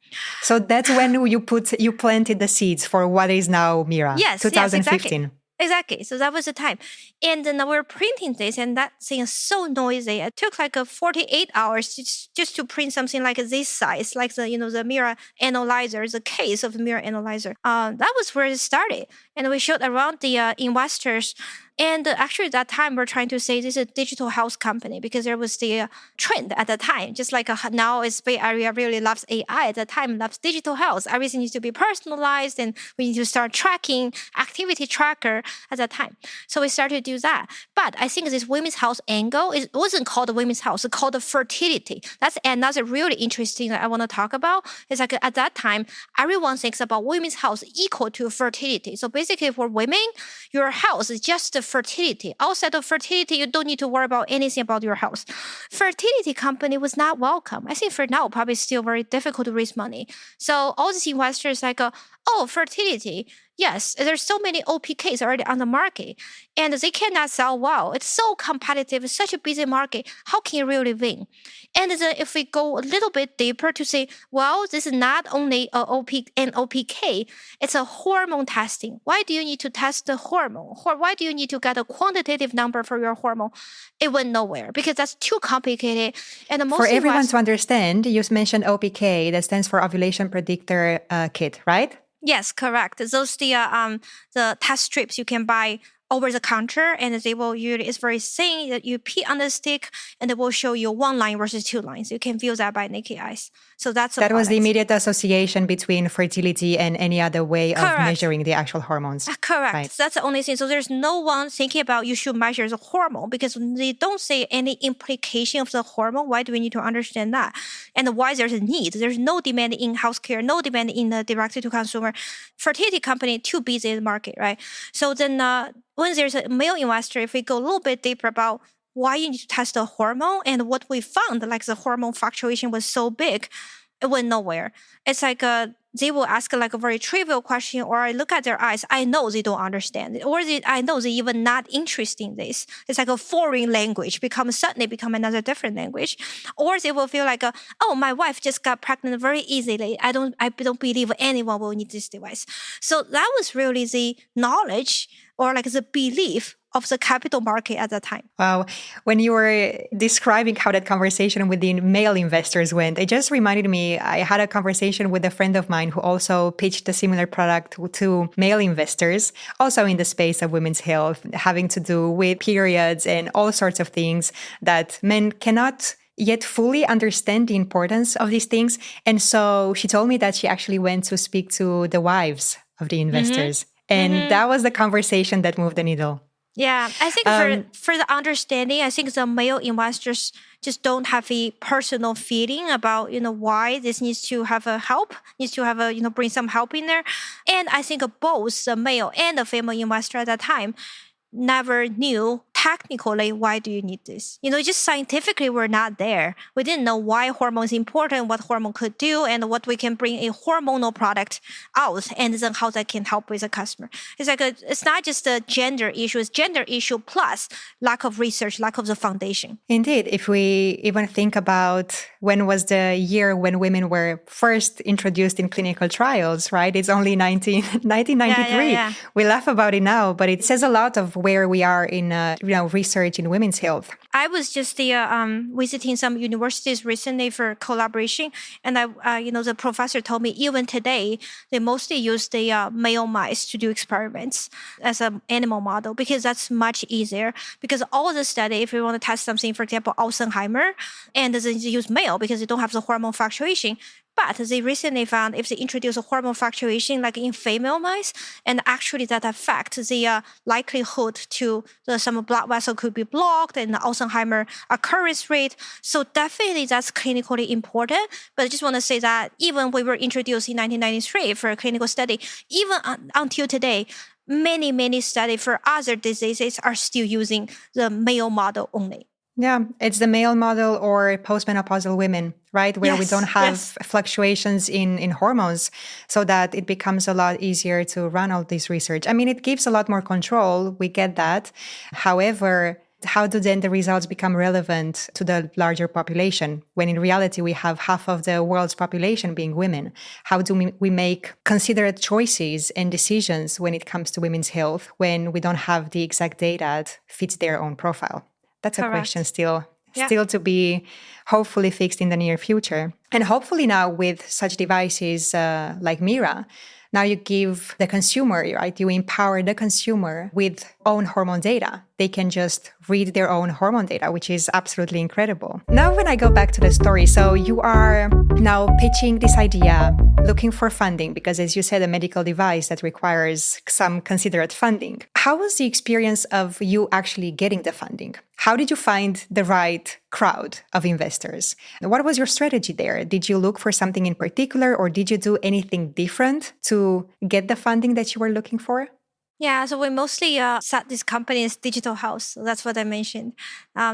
So that's when you planted the seeds for what is now Mira. Yes, 2015. Yes, exactly. So that was the time. And then we were printing this, and that thing is so noisy. It took like 48 hours just to print something like this size, like the Mira analyzer, the case of the Mira analyzer. That was where it started. And we showed around the investors. And actually, at that time, we're trying to say this is a digital health company because there was the trend at the time. Just like now, it's Bay Area really loves AI. At the time, loves digital health. Everything needs to be personalized, and we need to start tracking activity tracker at that time. So we started to do that. But I think this women's health angle, it wasn't called women's health. It's called fertility. That's another really interesting that I want to talk about. It's like at that time, everyone thinks about women's health equal to fertility. So basically, for women, your health is just fertility. Outside of fertility, you don't need to worry about anything about your health. Fertility company was not welcome. I think for now, probably still very difficult to raise money. So all these investors fertility, Yes, there's so many OPKs already on the market, and they cannot sell well. It's so competitive. It's such a busy market. How can you really win? And then if we go a little bit deeper to say, well, this is not only an OPK, it's a hormone testing. Why do you need to test the hormone? Why do you need to get a quantitative number for your hormone? It went nowhere because that's too complicated. And For everyone to understand, you mentioned OPK, that stands for Ovulation Predictor Kit, right? Yes, correct. Those the test strips you can buy over the counter, and they will usually, it's very thin that you pee on the stick, and it will show you 1 line versus 2 lines. You can view that by naked eyes. So that was the immediate association between fertility and any other way Correct. of measuring the actual hormones. Correct. Right. That's the only thing. So there's no one thinking about you should measure the hormone because they don't say any implication of the hormone. Why do we need to understand that? And why there's a need? There's no demand in healthcare, no demand in the direct-to-consumer. Fertility company too busy in the market, right? So then when there's a male investor, if we go a little bit deeper about why you need to test the hormone and what we found, like the hormone fluctuation was so big, it went nowhere. It's like they will ask like a very trivial question, or I look at their eyes, I know they don't understand it, or I know they even not interested in this. It's like a foreign language suddenly become another different language, or they will feel like, oh, my wife just got pregnant very easily. I don't believe anyone will need this device. So that was really the knowledge or like the belief of the capital market at that time. Wow. When you were describing how that conversation with the male investors went, it just reminded me, I had a conversation with a friend of mine who also pitched a similar product to male investors, also in the space of women's health, having to do with periods and all sorts of things that men cannot yet fully understand the importance of these things. And so she told me that she actually went to speak to the wives of the investors. And that was the conversation that moved the needle. Yeah, I think for the understanding, I think the male investors just don't have a personal feeling about, why this needs to have a help, needs to have a, bring some help in there. And I think both the male and the female investor at that time never knew technically why do you need this. Just scientifically we're not there. We didn't know why hormone is important, what hormone could do, and what we can bring a hormonal product out, and then how that can help with the customer. It's like it's not just a gender issue, it's gender issue plus lack of research, lack of the foundation. Indeed, if we even think about when was the year when women were first introduced in clinical trials, right? It's only 1993. Yeah. We laugh about it now, but it says a lot of where we are in research in women's health. I was just visiting some universities recently for collaboration, and the professor told me even today they mostly use the male mice to do experiments as an animal model because that's much easier. Because all the study, if you want to test something, for example, Alzheimer, and they use male because they don't have the hormone fluctuation. But they recently found if they introduce a hormone fluctuation like in female mice, and actually that affects the likelihood to some blood vessel could be blocked and the Alzheimer occurrence rate. So definitely that's clinically important. But I just want to say that even we were introduced in 1993 for a clinical study, even until today, many studies for other diseases are still using the male model only. Yeah, it's the male model or postmenopausal women, right? Where we don't have fluctuations in hormones, so that it becomes a lot easier to run all this research. I mean, it gives a lot more control. We get that. However, how do then the results become relevant to the larger population when in reality we have half of the world's population being women? How do we make considerate choices and decisions when it comes to women's health when we don't have the exact data that fits their own profile? That's a question still to be hopefully fixed in the near future. And hopefully now with such devices like Mira, now you give the consumer, right? You empower the consumer with own hormone data. They can just read their own hormone data, which is absolutely incredible. Now, when I go back to the story, so you are now pitching this idea, looking for funding, because as you said, a medical device that requires some considerate funding. How was the experience of you actually getting the funding? How did you find the right crowd of investors? What was your strategy there? Did you look for something in particular, or did you do anything different to get the funding that you were looking for? Yeah, so we mostly set this company as digital house. So that's what I mentioned.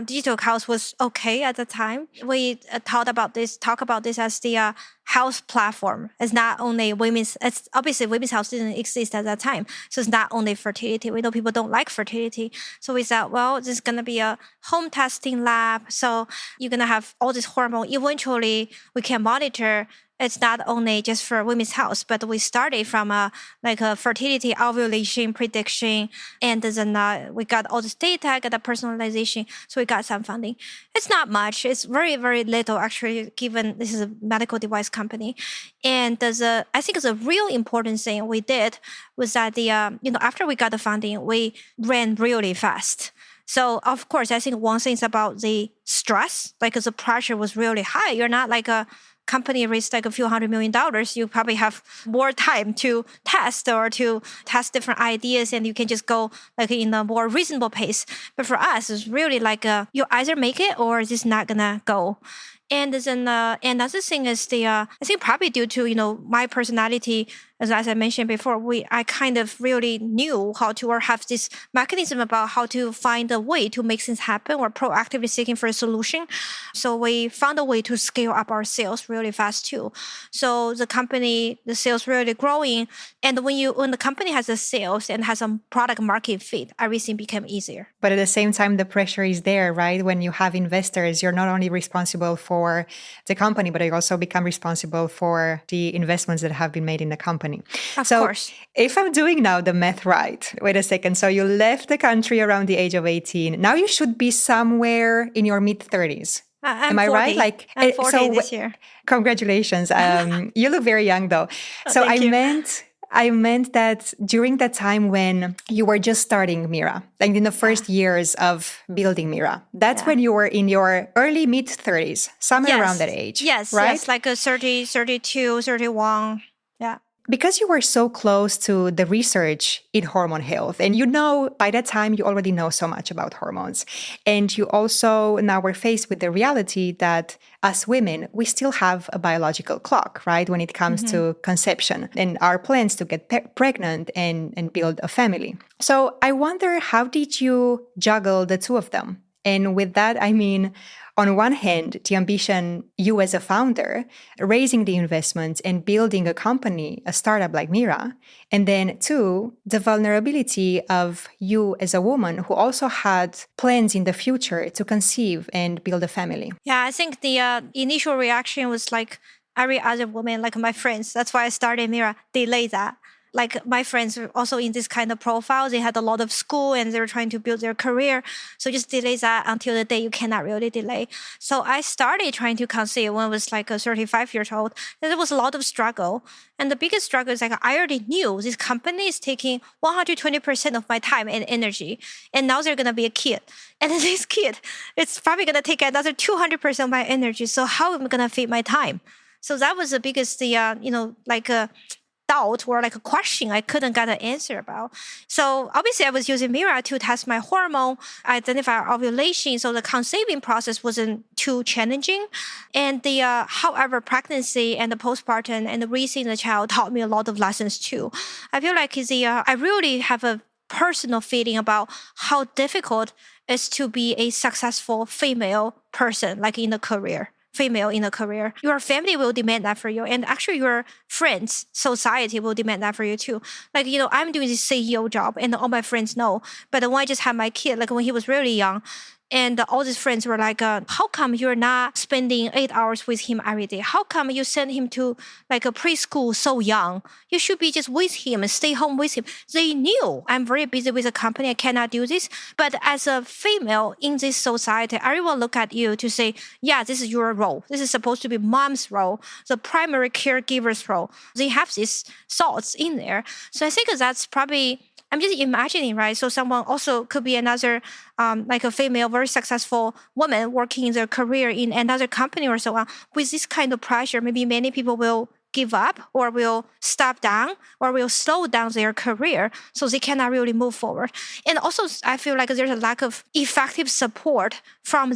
Digital house was okay at the time. We talk about this as the health platform. It's not only it's obviously women's health didn't exist at that time. So it's not only fertility. We know people don't like fertility. So we said, well, this is going to be a home testing lab. So you're going to have all this hormone. Eventually, we can monitor. It's not only just for women's health, but we started from a fertility ovulation prediction, and then we got all this data, got the personalization, so we got some funding. It's not much. It's very, very little actually, given this is a medical device company. And I think the real important thing we did was that after we got the funding, we ran really fast. So of course, I think one thing is about the stress, like the pressure was really high. You're not like a company raised like a few $100 million, you probably have more time to test or to test different ideas, and you can just go like in a more reasonable pace. But for us, it's really like you either make it or it's just not gonna go. And then another thing is I think probably due to my personality, as I mentioned before, I kind of really knew how to, or have this mechanism about how to find a way to make things happen, or proactively seeking for a solution. So we found a way to scale up our sales really fast too. So the sales really growing, and when the company has a sales and has a product market fit, everything became easier. But at the same time, the pressure is there, right? When you have investors, you're not only responsible for the company, but you also become responsible for the investments that have been made in the company. Of course. If I'm doing now the math right, wait a second. So you left the country around the age of 18. Now you should be somewhere in your mid-30s. Am I 40. right? I'm 40 this year. Congratulations. You look very young though. So I meant that during that time when you were just starting Mira, like in the first years of building Mira, that's when you were in your early mid-30s, somewhere around that age. Yes, right? Yes, like a 30, 32, 31. Yeah. Because you were so close to the research in hormone health, and by that time, you already know so much about hormones. And you also now were faced with the reality that as women, we still have a biological clock, right? When it comes to conception and our plans to get pregnant and build a family. So I wonder, how did you juggle the two of them? And with that, I mean, on one hand, the ambition, you as a founder, raising the investments and building a company, a startup like Mira. And then two, the vulnerability of you as a woman who also had plans in the future to conceive and build a family. Yeah, I think the initial reaction was like every other woman, like my friends. That's why I started Mira. Delay that. Like my friends were also in this kind of profile. They had a lot of school and they were trying to build their career. So just delay that until the day you cannot really delay. So I started trying to conceive when I was like 35 years old. And there was a lot of struggle. And the biggest struggle is like I already knew this company is taking 120% of my time and energy. And now they're going to be a kid. And then this kid, it's probably going to take another 200% of my energy. So how am I going to fit my time? So that was the biggest, doubt or like a question I couldn't get an answer about. So obviously I was using Mira to test my hormone, identify ovulation. So the conceiving process wasn't too challenging. And however, pregnancy and the postpartum and raising the child taught me a lot of lessons too. I feel like I really have a personal feeling about how difficult it is to be a successful female person, like in a career. Female in a career, your family will demand that for you, and actually your friends, society will demand that for you too. Like, I'm doing this CEO job and all my friends know, but when I just had my kid, like when he was really young, and all these friends were like, how come you're not spending 8 hours with him every day? How come you send him to like a preschool so young? You should be just with him and stay home with him. They knew I'm very busy with a company. I cannot do this. But as a female in this society, everyone look at you to say, yeah, this is your role. This is supposed to be mom's role, the primary caregiver's role. They have these thoughts in there. So I think that's probably, I'm just imagining, right? So someone also could be another, like a female, very successful woman working in their career in another company or so on. With this kind of pressure, maybe many people will give up or will stop down or will slow down their career, so they cannot really move forward. And also, I feel like there's a lack of effective support from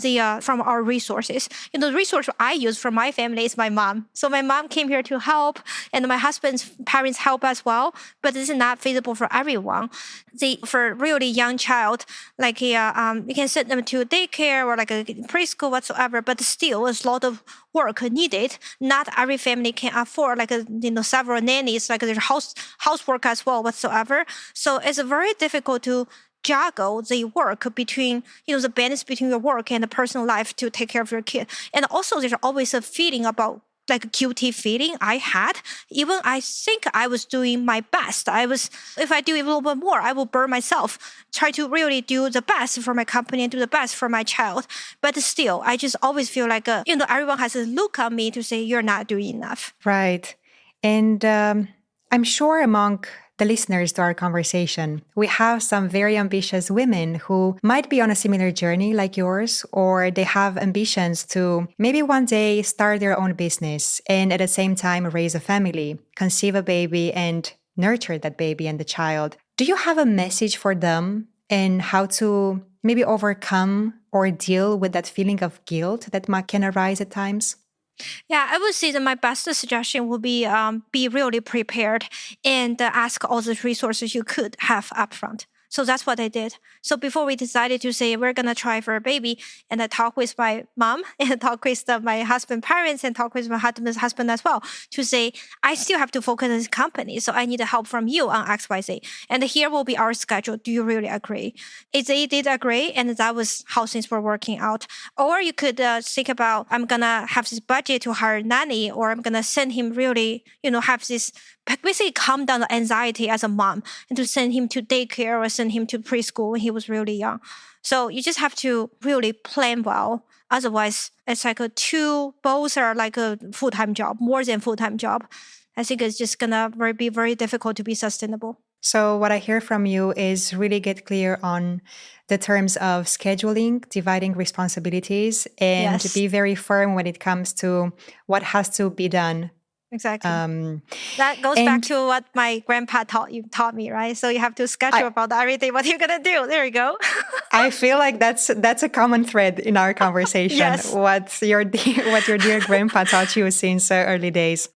our resources. The resource I use for my family is my mom. So my mom came here to help, and my husband's parents help as well. But this is not feasible for everyone. For a really young child, like you can send them to daycare or like a preschool whatsoever. But still, it's a lot of work needed. Not every family can afford several nannies, like there's housework as well whatsoever. So it's very difficult to juggle the work between, the balance between your work and the personal life to take care of your kid. And also there's always a feeling about like a guilty feeling I had. Even I think I was doing my best. If I do a little bit more, I will burn myself, try to really do the best for my company and do the best for my child. But still, I just always feel like, everyone has a look on me to say, you're not doing enough. Right. And I'm sure among the listeners to our conversation, we have some very ambitious women who might be on a similar journey like yours, or they have ambitions to maybe one day start their own business and at the same time raise a family, conceive a baby and nurture that baby and the child. Do you have a message for them and how to maybe overcome or deal with that feeling of guilt that can arise at times? Yeah, I would say that my best suggestion would be really prepared and ask all the resources you could have upfront. So that's what I did. So before we decided to say we're going to try for a baby, and I talked with my mom and talk with my husband's parents and talk with my husband's husband as well to say, I still have to focus on this company. So I need help from you on XYZ. And here will be our schedule. Do you really agree? If they did agree, and that was how things were working out. Or you could think about, I'm going to have this budget to hire a nanny, or I'm going to send him really, have this basically calm down the anxiety as a mom and to send him to daycare or send him to preschool when he was really young. So you just have to really plan well. Otherwise, it's like both are like a full-time job, more than full-time job. I think it's just gonna be very difficult to be sustainable. So what I hear from you is really get clear on the terms of scheduling, dividing responsibilities, and Yes. be very firm when it comes to what has to be done. Exactly. That goes back to what my grandpa taught me, right? So you have to schedule about everything, what you're going to do. There you go. I feel like that's a common thread in our conversation. Yes. What your dear grandpa taught you since early days.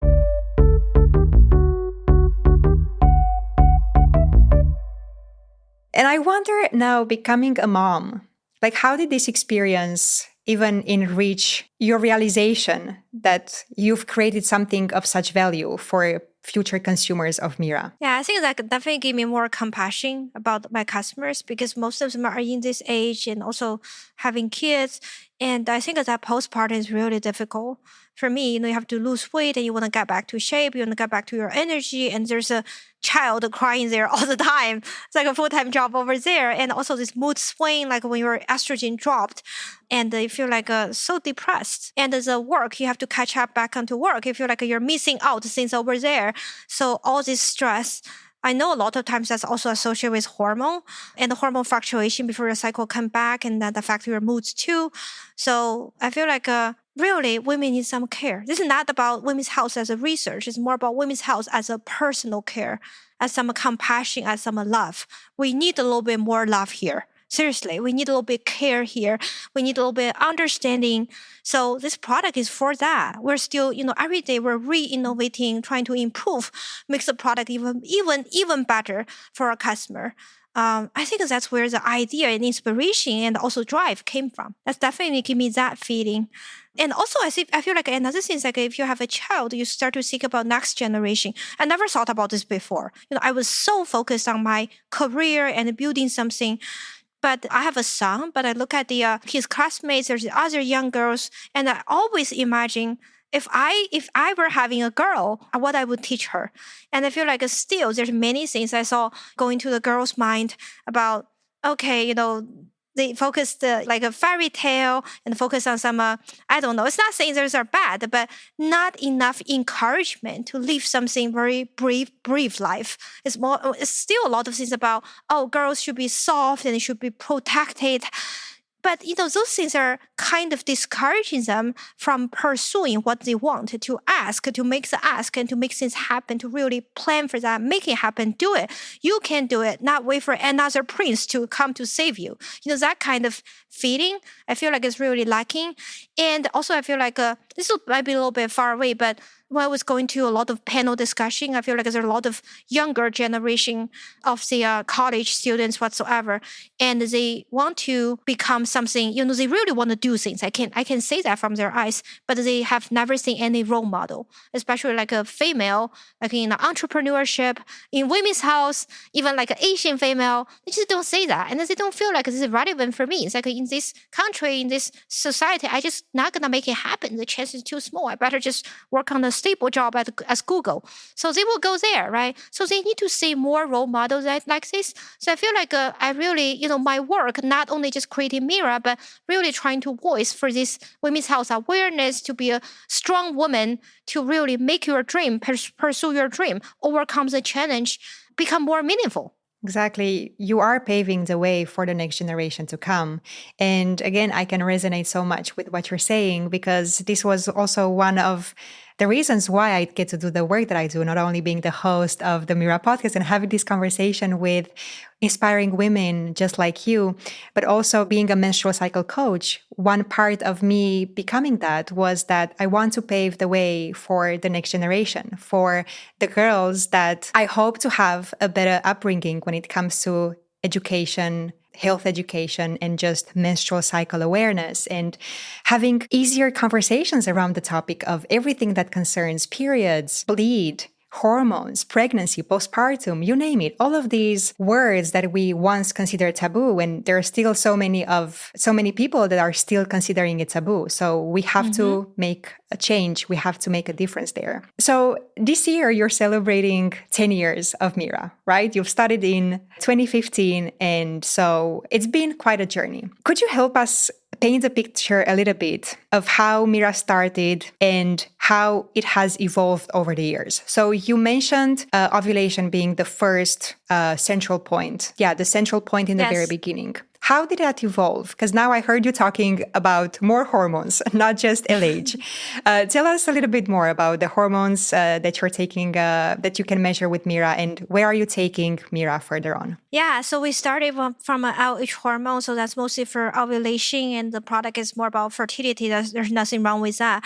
And I wonder now, becoming a mom, like how did this experience even enrich your realization that you've created something of such value for future consumers of Mira? Yeah, I think that definitely gave me more compassion about my customers because most of them are in this age and also having kids. And I think that postpartum is really difficult. For me, you have to lose weight and you want to get back to shape, you want to get back to your energy, and there's a child crying there all the time. It's like a full-time job over there. And also this mood swing, like when your estrogen dropped and you feel like so depressed. And the work, you have to catch up back onto work. You feel like you're missing out things over there. So all this stress, I know a lot of times that's also associated with hormone and the hormone fluctuation before your cycle come back, and that affects your moods too. So I feel like really women need some care. This is not about women's health as a research. It's more about women's health as a personal care, as some compassion, as some love. We need a little bit more love here. Seriously, we need a little bit care here. We need a little bit understanding. So this product is for that. We're still, every day we're re-innovating, trying to improve, makes the product even better for our customer. I think that's where the idea and inspiration and also drive came from. That's definitely give me that feeling. And also, I feel like another thing is like if you have a child, you start to think about next generation. I never thought about this before. I was so focused on my career and building something. But I have a son, but I look at his classmates, there's other young girls, and I always imagine if I were having a girl, what I would teach her. And I feel like still there's many things I saw going to the girl's mind about, okay, they focused like a fairy tale and focus on some, I don't know. It's not saying those are bad, but not enough encouragement to live something very brief life. It's still a lot of things about, girls should be soft and should be protected. But, those things are kind of discouraging them from pursuing what they want, to make the ask and to make things happen, to really plan for that, make it happen, do it. You can do it, not wait for another prince to come to save you. That kind of feeling, I feel like it's really lacking. And also I feel like this might be a little bit far away, but when I was going to a lot of panel discussion, I feel like there's a lot of younger generation of the college students whatsoever, and they want to become something, they really want to do things. I can say that from their eyes, but they have never seen any role model, especially like a female, like in entrepreneurship, in women's house, even like an Asian female. They just don't say that, and they don't feel like this is relevant for me. It's like in this country, in this society, I just not gonna make it happen. The chance is too small. I better just work on a stable job at Google. So they will go there, right? So they need to see more role models like this. So I feel like I really, my work, not only just creating Mira, but really trying to voice for this women's health awareness, to be a strong woman, to really make your dream, pursue your dream, overcome the challenge, become more meaningful. Exactly. You are paving the way for the next generation to come. And again, I can resonate so much with what you're saying, because this was also one of the reasons why I get to do the work that I do, not only being the host of the Mira podcast and having this conversation with inspiring women just like you, but also being a menstrual cycle coach. One part of me becoming that was that I want to pave the way for the next generation, for the girls that I hope to have a better upbringing when it comes to education, health education, and just menstrual cycle awareness, and having easier conversations around the topic of everything that concerns periods, bleed, hormones, pregnancy, postpartum, you name it. All of these words that we once considered taboo, and there are still so many people that are still considering it taboo. So we have to make a change. We have to make a difference there. So this year you're celebrating 10 years of Mira, right? You've started in 2015, and so it's been quite a journey. Could you help us paint a picture a little bit of how Mira started and how it has evolved over the years? So you mentioned ovulation being the first central point. Yeah, the central point in the very beginning. How did that evolve? Because now I heard you talking about more hormones, not just LH. Tell us a little bit more about the hormones that you're taking, that you can measure with Mira, and where are you taking Mira further on? Yeah, so we started from an LH hormone, so that's mostly for ovulation, and the product is more about fertility. There's nothing wrong with that.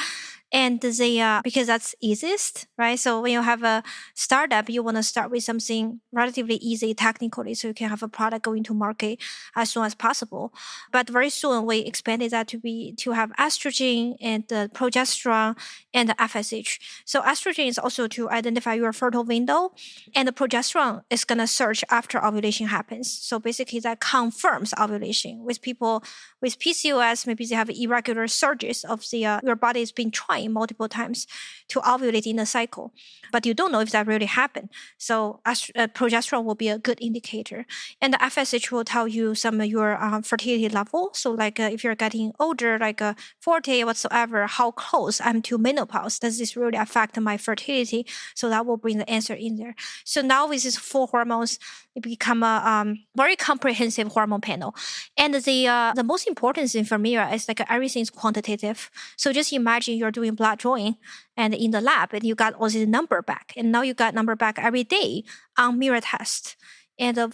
And because that's easiest, right? So when you have a startup, you want to start with something relatively easy technically, so you can have a product going to market as soon as possible. But very soon we expanded that to have estrogen and the progesterone and the FSH. So estrogen is also to identify your fertile window, and the progesterone is gonna surge after ovulation happens. So basically that confirms ovulation. With people with PCOS, maybe they have irregular surges of your body has been trying multiple times to ovulate in a cycle, but you don't know if that really happened. So progesterone will be a good indicator, and the FSH will tell you some of your fertility level. So like if you're getting older, like 40 whatsoever, how close I'm to menopause, does this really affect my fertility? So that will bring the answer in there. So now with these 4 hormones, it become a very comprehensive hormone panel. And the most important thing for Mira is like everything is quantitative. So just imagine you're doing blood drawing and in the lab, and you got all this number back, and now you got number back every day on Mira test. And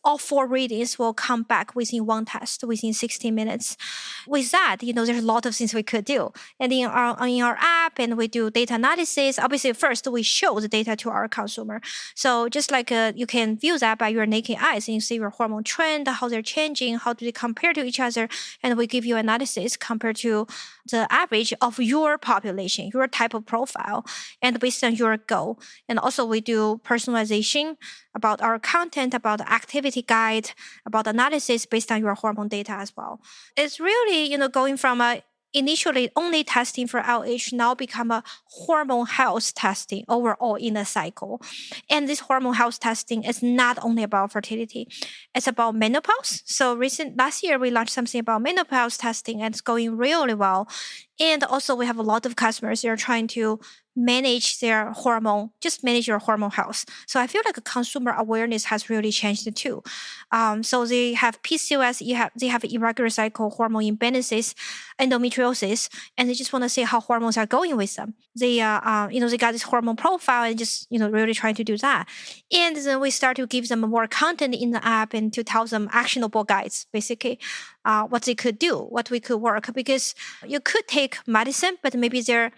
all 4 readings will come back within one test, within 60 minutes. With that, there's a lot of things we could do. And in our app, and we do data analysis. Obviously, first we show the data to our consumer. So just like you can view that by your naked eyes, and you see your hormone trend, how they're changing, how do they compare to each other, and we give you analysis compared to the average of your population, your type of profile, and based on your goal. And also we do personalization about our content, about the activity guide, about analysis based on your hormone data as well. It's really, going from initially only testing for LH, now become a hormone health testing overall in a cycle. And this hormone health testing is not only about fertility, it's about menopause. So last year we launched something about menopause testing, and it's going really well. And also we have a lot of customers that are trying to manage their hormone, just manage your hormone health. So I feel like consumer awareness has really changed too. So they have PCOS, they have irregular cycle, hormone imbalances, endometriosis, and they just want to see how hormones are going with them. They they got this hormone profile and just really trying to do that. And then we start to give them more content in the app and to tell them actionable guides, basically what they could do, what we could work, because you could take medicine, but maybe they're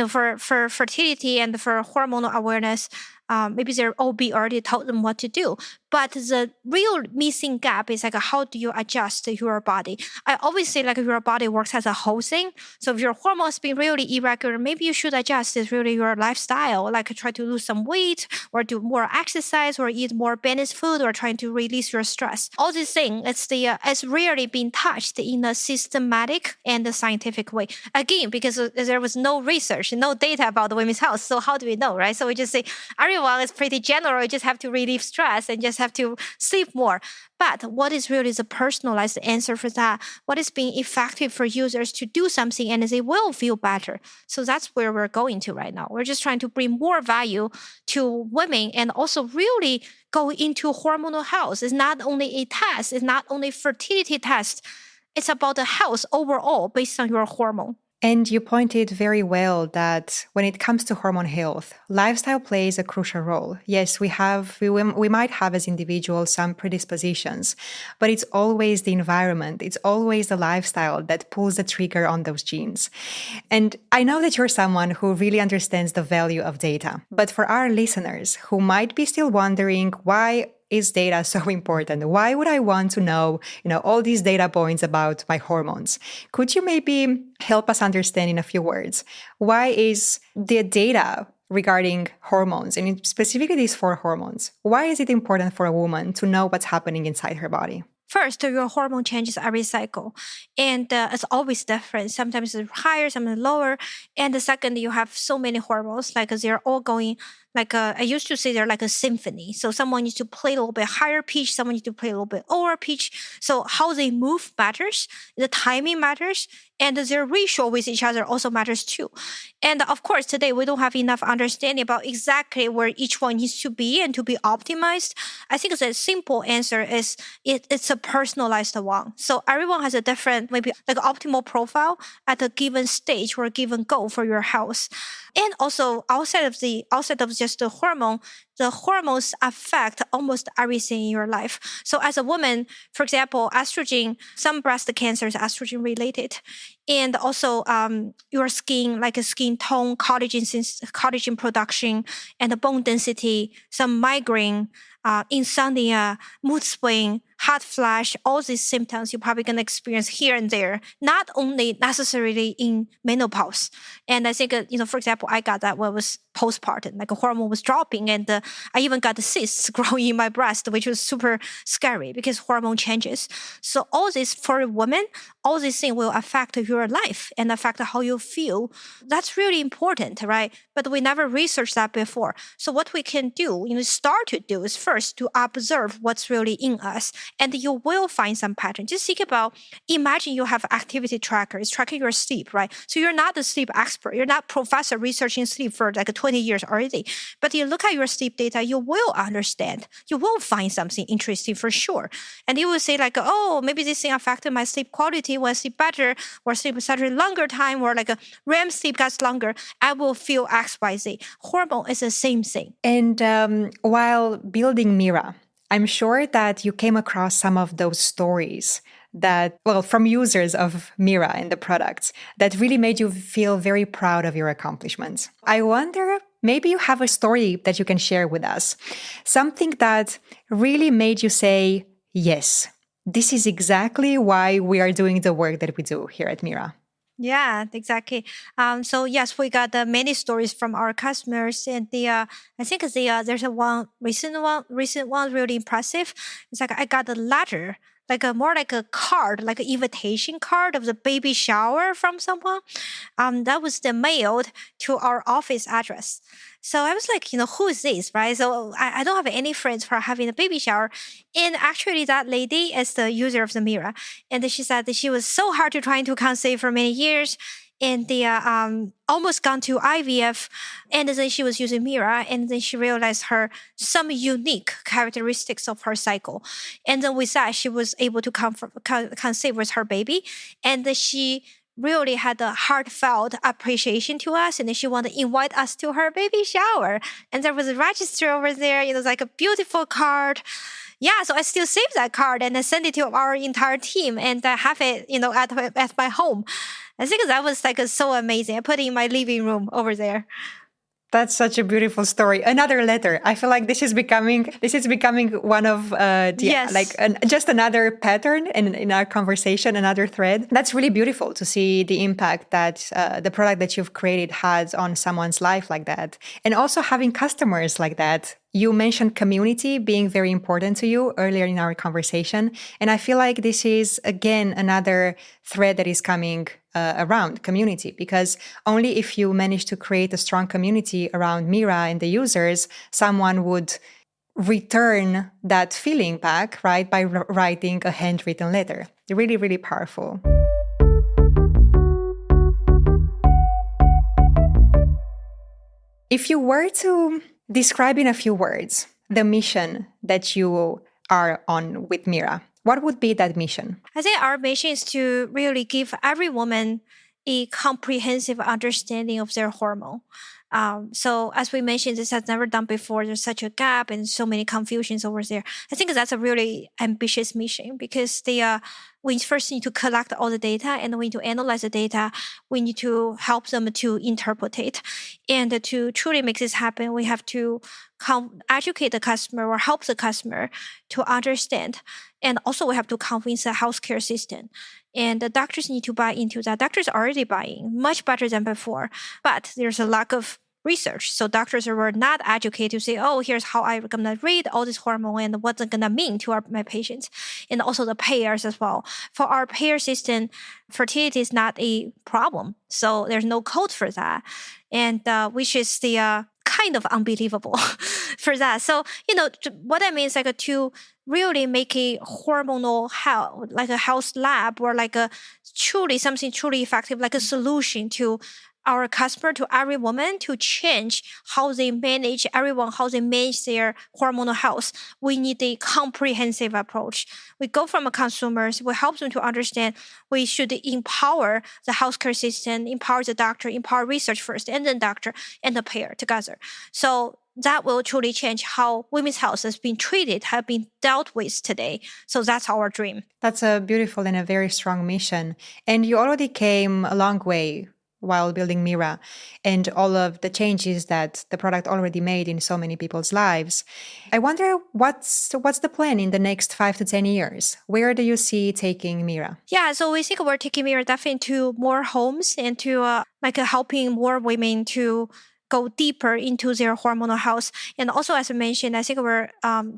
for fertility and for hormonal awareness. Maybe they're OB already told them what to do. But the real missing gap is like, how do you adjust your body? I always say like your body works as a whole thing. So if your hormones being really irregular, maybe you should adjust is really your lifestyle, like try to lose some weight or do more exercise or eat more balanced food or trying to release your stress. All these things, it's rarely been touched in a systematic and a scientific way. Again, because there was no research, no data about the women's health. So how do we know, right? So we just say everyone is pretty general. You just have to relieve stress and just have to sleep more. But what is really the personalized answer for that? What is being effective for users to do something and they will feel better? So that's where we're going to right now. We're just trying to bring more value to women and also really go into hormonal health. It's not only a test, it's not only fertility test. It's about the health overall based on your hormone. And you pointed very well that when it comes to hormone health, lifestyle plays a crucial role. Yes, we might have as individuals some predispositions, but it's always the environment, it's always the lifestyle that pulls the trigger on those genes. And I know that you're someone who really understands the value of data, but for our listeners who might be still wondering why is data so important? Why would I want to know, all these data points about my hormones? Could you maybe help us understand in a few words, why is the data regarding hormones, and specifically these 4 hormones, why is it important for a woman to know what's happening inside her body? First, your hormone changes every cycle, and it's always different. Sometimes it's higher, sometimes lower. And the second, you have so many hormones, like they're all going, like I used to say they're like a symphony. So someone needs to play a little bit higher pitch, someone needs to play a little bit lower pitch. So how they move matters, the timing matters, and their ratio with each other also matters too. And of course, today we don't have enough understanding about exactly where each one needs to be and to be optimized. I think the simple answer is it's a personalized one. So everyone has a different, maybe like optimal profile at a given stage or a given goal for your health. And also outside of just the hormones affect almost everything in your life. So as a woman, for example, estrogen, some breast cancer is estrogen related. And also your skin, like a skin tone, collagen production, and the bone density, some migraine, insomnia, mood swing, hot flash, all these symptoms you're probably going to experience here and there, not only necessarily in menopause. And I think, for example, I got that when I was postpartum, like a hormone was dropping, and I even got the cysts growing in my breast, which was super scary because hormone changes. So all this for a woman, all these things will affect your life and affect how you feel. That's really important, right? But we never researched that before. So what we can do, start to do is first to observe what's really in us, and you will find some pattern. Just think about, imagine you have activity tracker. It's tracking your sleep, right? So you're not the sleep expert. You're not professor researching sleep for like 20 years already. But you look at your sleep data, you will understand. You will find something interesting for sure. And you will say like, oh, maybe this thing affected my sleep quality. When I sleep better or sleep such a longer time, or like a REM sleep gets longer, I will feel X, Y, Z. Hormone is the same thing. And while building Mira, I'm sure that you came across some of those stories from users of Mira and the products that really made you feel very proud of your accomplishments. I wonder, maybe you have a story that you can share with us, something that really made you say, yes, this is exactly why we are doing the work that we do here at Mira. Yeah, exactly. So yes, we got many stories from our customers, and I think there's a recent one really impressive. It's like I got a letter, like more like a card, like an invitation card of the baby shower from someone. That was mailed to our office address. So I was like, who is this, right? So I don't have any friends for having a baby shower. And actually that lady is the user of the Mira. And she said that she was so hard to trying to conceive for many years. And they almost gone to IVF. And then she was using Mira. And then she realized some unique characteristics of her cycle. And then with that, she was able to conceive with her baby. And then she really had a heartfelt appreciation to us, and then she wanted to invite us to her baby shower. And there was a register over there, it was like a beautiful card. Yeah, so I still save that card and I send it to our entire team and have it, at my home. I think that was like so amazing. I put it in my living room over there. That's such a beautiful story. Another letter. I feel like this is becoming one of Yes. just another pattern in our conversation, another thread. That's really beautiful to see the impact that the product that you've created has on someone's life like that, and also having customers like that. You mentioned community being very important to you earlier in our conversation. And I feel like this is, again, another thread that is coming around community, because only if you manage to create a strong community around Mira and the users, someone would return that feeling back, right, by writing a handwritten letter. Really, really powerful. If you were to describe in a few words the mission that you are on with Mira, what would be that mission? I think our mission is to really give every woman a comprehensive understanding of their hormone. So as we mentioned, this has never done before. There's such a gap and so many confusions over there. I think that's a really ambitious mission because we first need to collect all the data and we need to analyze the data. We need to help them to interpret it. And to truly make this happen, we have to educate the customer or help the customer to understand. And also we have to convince the healthcare system. And the doctors need to buy into that. Doctors are already buying much better than before, but there's a lack of research. So doctors were not educated to say, oh, here's how I'm going to read all this hormone and what's it going to mean to my patients. And also the payers as well. For our payer system, fertility is not a problem. So there's no code for that. And which is the kind of unbelievable for that. So, what I mean is like to really make a hormonal health, like a health lab or like a something truly effective, like a solution to our customer, to every woman, to change how they manage how they manage their hormonal health. We need a comprehensive approach. We go from consumers, we help them to understand we should empower the healthcare system, empower the doctor, empower research first, and then doctor and the payer together. So that will truly change how women's health has been treated, have been dealt with today. So that's our dream. That's a beautiful and a very strong mission. And you already came a long way while building Mira and all of the changes that the product already made in so many people's lives. I wonder what's the plan in the next 5 to 10 years? Where do you see taking Mira? Yeah, so we think we're taking Mira definitely to more homes and to helping more women to go deeper into their hormonal health. And also, as I mentioned, I think we're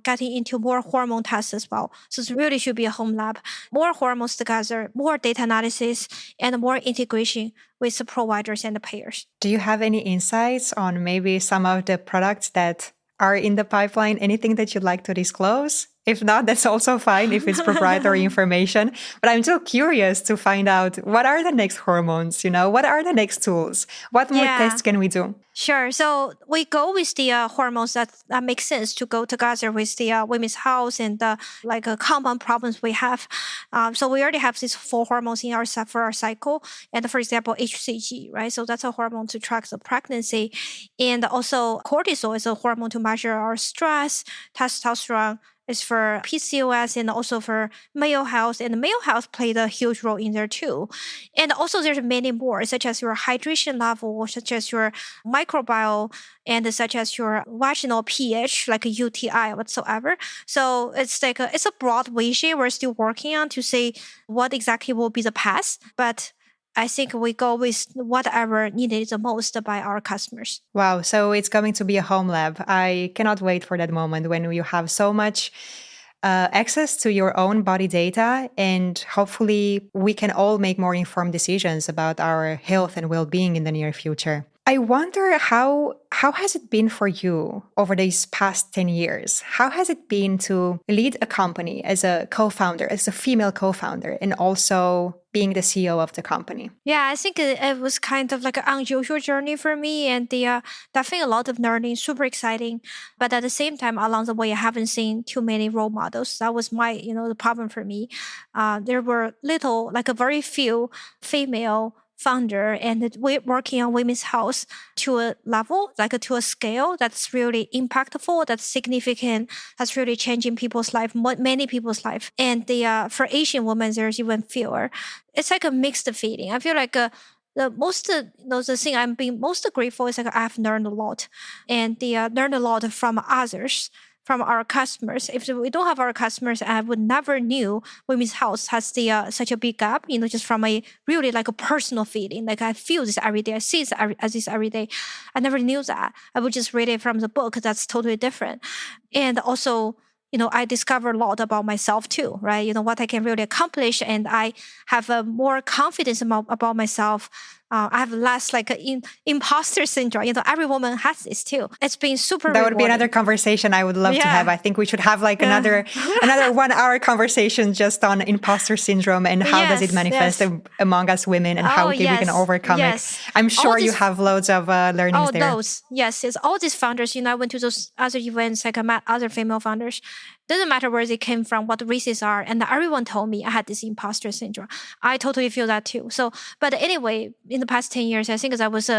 getting into more hormone tests as well. So it really should be a home lab. More hormones together, more data analysis, and more integration with the providers and the payers. Do you have any insights on maybe some of the products that are in the pipeline? Anything that you'd like to disclose? If not, that's also fine if it's proprietary information. But I'm still curious to find out, what are the next hormones? What are the next tools? What more tests can we do? Sure. So we go with the hormones that make sense to go together with the women's health and common problems we have. So we already have these 4 hormones in for our cycle. And for example, HCG, right? So that's a hormone to track the pregnancy. And also cortisol is a hormone to measure our stress, testosterone is for PCOS and also for male health. And male health played a huge role in there too. And also there's many more, such as your hydration level, such as your microbiome, and such as your vaginal pH, like a UTI whatsoever. So it's like it's a broad vision we're still working on to say what exactly will be the path. But I think we go with whatever needed the most by our customers. Wow. So it's going to be a home lab. I cannot wait for that moment when you have so much access to your own body data, and hopefully we can all make more informed decisions about our health and well-being in the near future. I wonder how has it been for you over these past 10 years? How has it been to lead a company as a co-founder, as a female co-founder, and also being the CEO of the company? Yeah, I think it was kind of like an unusual journey for me, and definitely a lot of learning, super exciting. But at the same time, along the way, I haven't seen too many role models. That was the problem for me. There were very few female founder and we're working on women's health to a level, like to a scale that's really impactful, that's significant, that's really changing people's life, many people's life. And for Asian women, there's even fewer. It's like a mixed feeling. I feel like the thing I'm being most grateful is like I've learned a lot, and learned a lot from others, from our customers. If we don't have our customers, I would never knew women's health has such a big gap. Just from a really like a personal feeling. Like I feel this every day. I see this every day. I never knew that. I would just read it from the book. That's totally different. And also, I discover a lot about myself too, right? What I can really accomplish, and I have more confidence about myself. I have less like imposter syndrome. Every woman has this too. It's been super That would rewarding. be another conversation I would love to have. I think we should have like another 1 hour conversation just on imposter syndrome and how does it manifest among us women and how we can overcome it. I'm sure you have loads of learnings there. Yes. All these founders, I went to those other events, like I met other female founders. Doesn't matter where they came from, what the races are, and everyone told me I had this imposter syndrome. I totally feel that too. So, but anyway, in the past 10 years, I think that was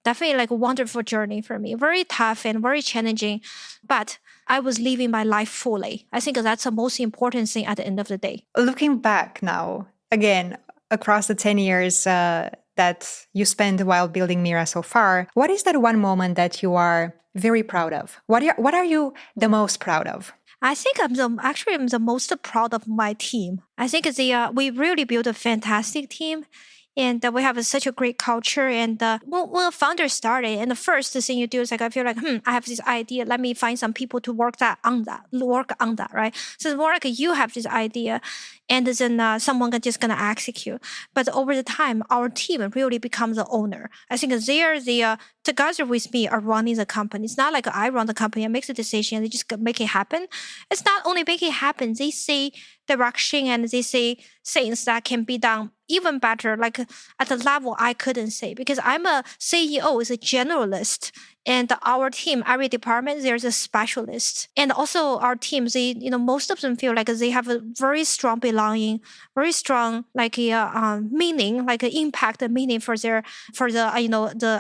definitely like a wonderful journey for me. Very tough and very challenging, but I was living my life fully. I think that's the most important thing at the end of the day. Looking back now, again, across the 10 years that you spent while building Mira so far, what is that one moment that you are very proud of? What are you the most proud of? I think I'm the most proud of my team. I think we really built a fantastic team, and we have such a great culture. And when a founder started, and the first thing you do is like, I feel like, I have this idea. Let me find some people to work on that, right? So it's more like you have this idea, and then someone just gonna execute. But over the time, our team really becomes the owner. I think they're together with me are running the company. It's not like I run the company, I make the decision, they just make it happen. It's not only make it happen, they see direction and they see things that can be done even better, like at the level I couldn't say, because I'm a CEO, is a generalist. And our team, every department, there's a specialist. And also our teams, most of them feel like they have a very strong belonging, very strong meaning, like an impact, a meaning for the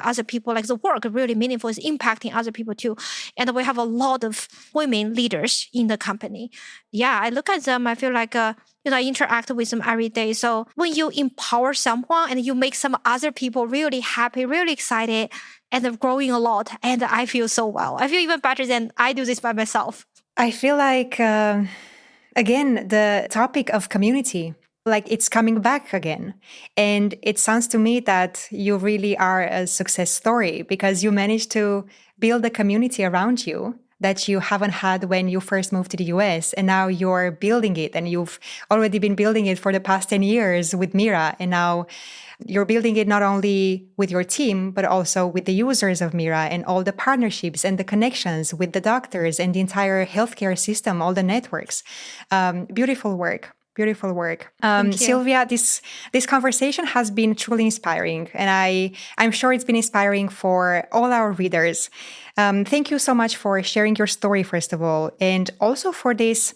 other people, like the work really meaningful is impacting other people too. And we have a lot of women leaders in the company. Yeah, I look at them, I feel like I interact with them every day. So when you empower someone and you make some other people really happy, really excited, and they're growing a lot, and I feel so well. I feel even better than I do this by myself. I feel like, again, the topic of community, like it's coming back again. And it sounds to me that you really are a success story because you managed to build a community around you that you haven't had when you first moved to the US. And now you're building it, and you've already been building it for the past 10 years with Mira. And now you're building it not only with your team, but also with the users of Mira and all the partnerships and the connections with the doctors and the entire healthcare system, all the networks. Beautiful work. Beautiful work. Sylvia, this conversation has been truly inspiring, and I'm sure it's been inspiring for all our readers. Thank you so much for sharing your story, first of all, and also for this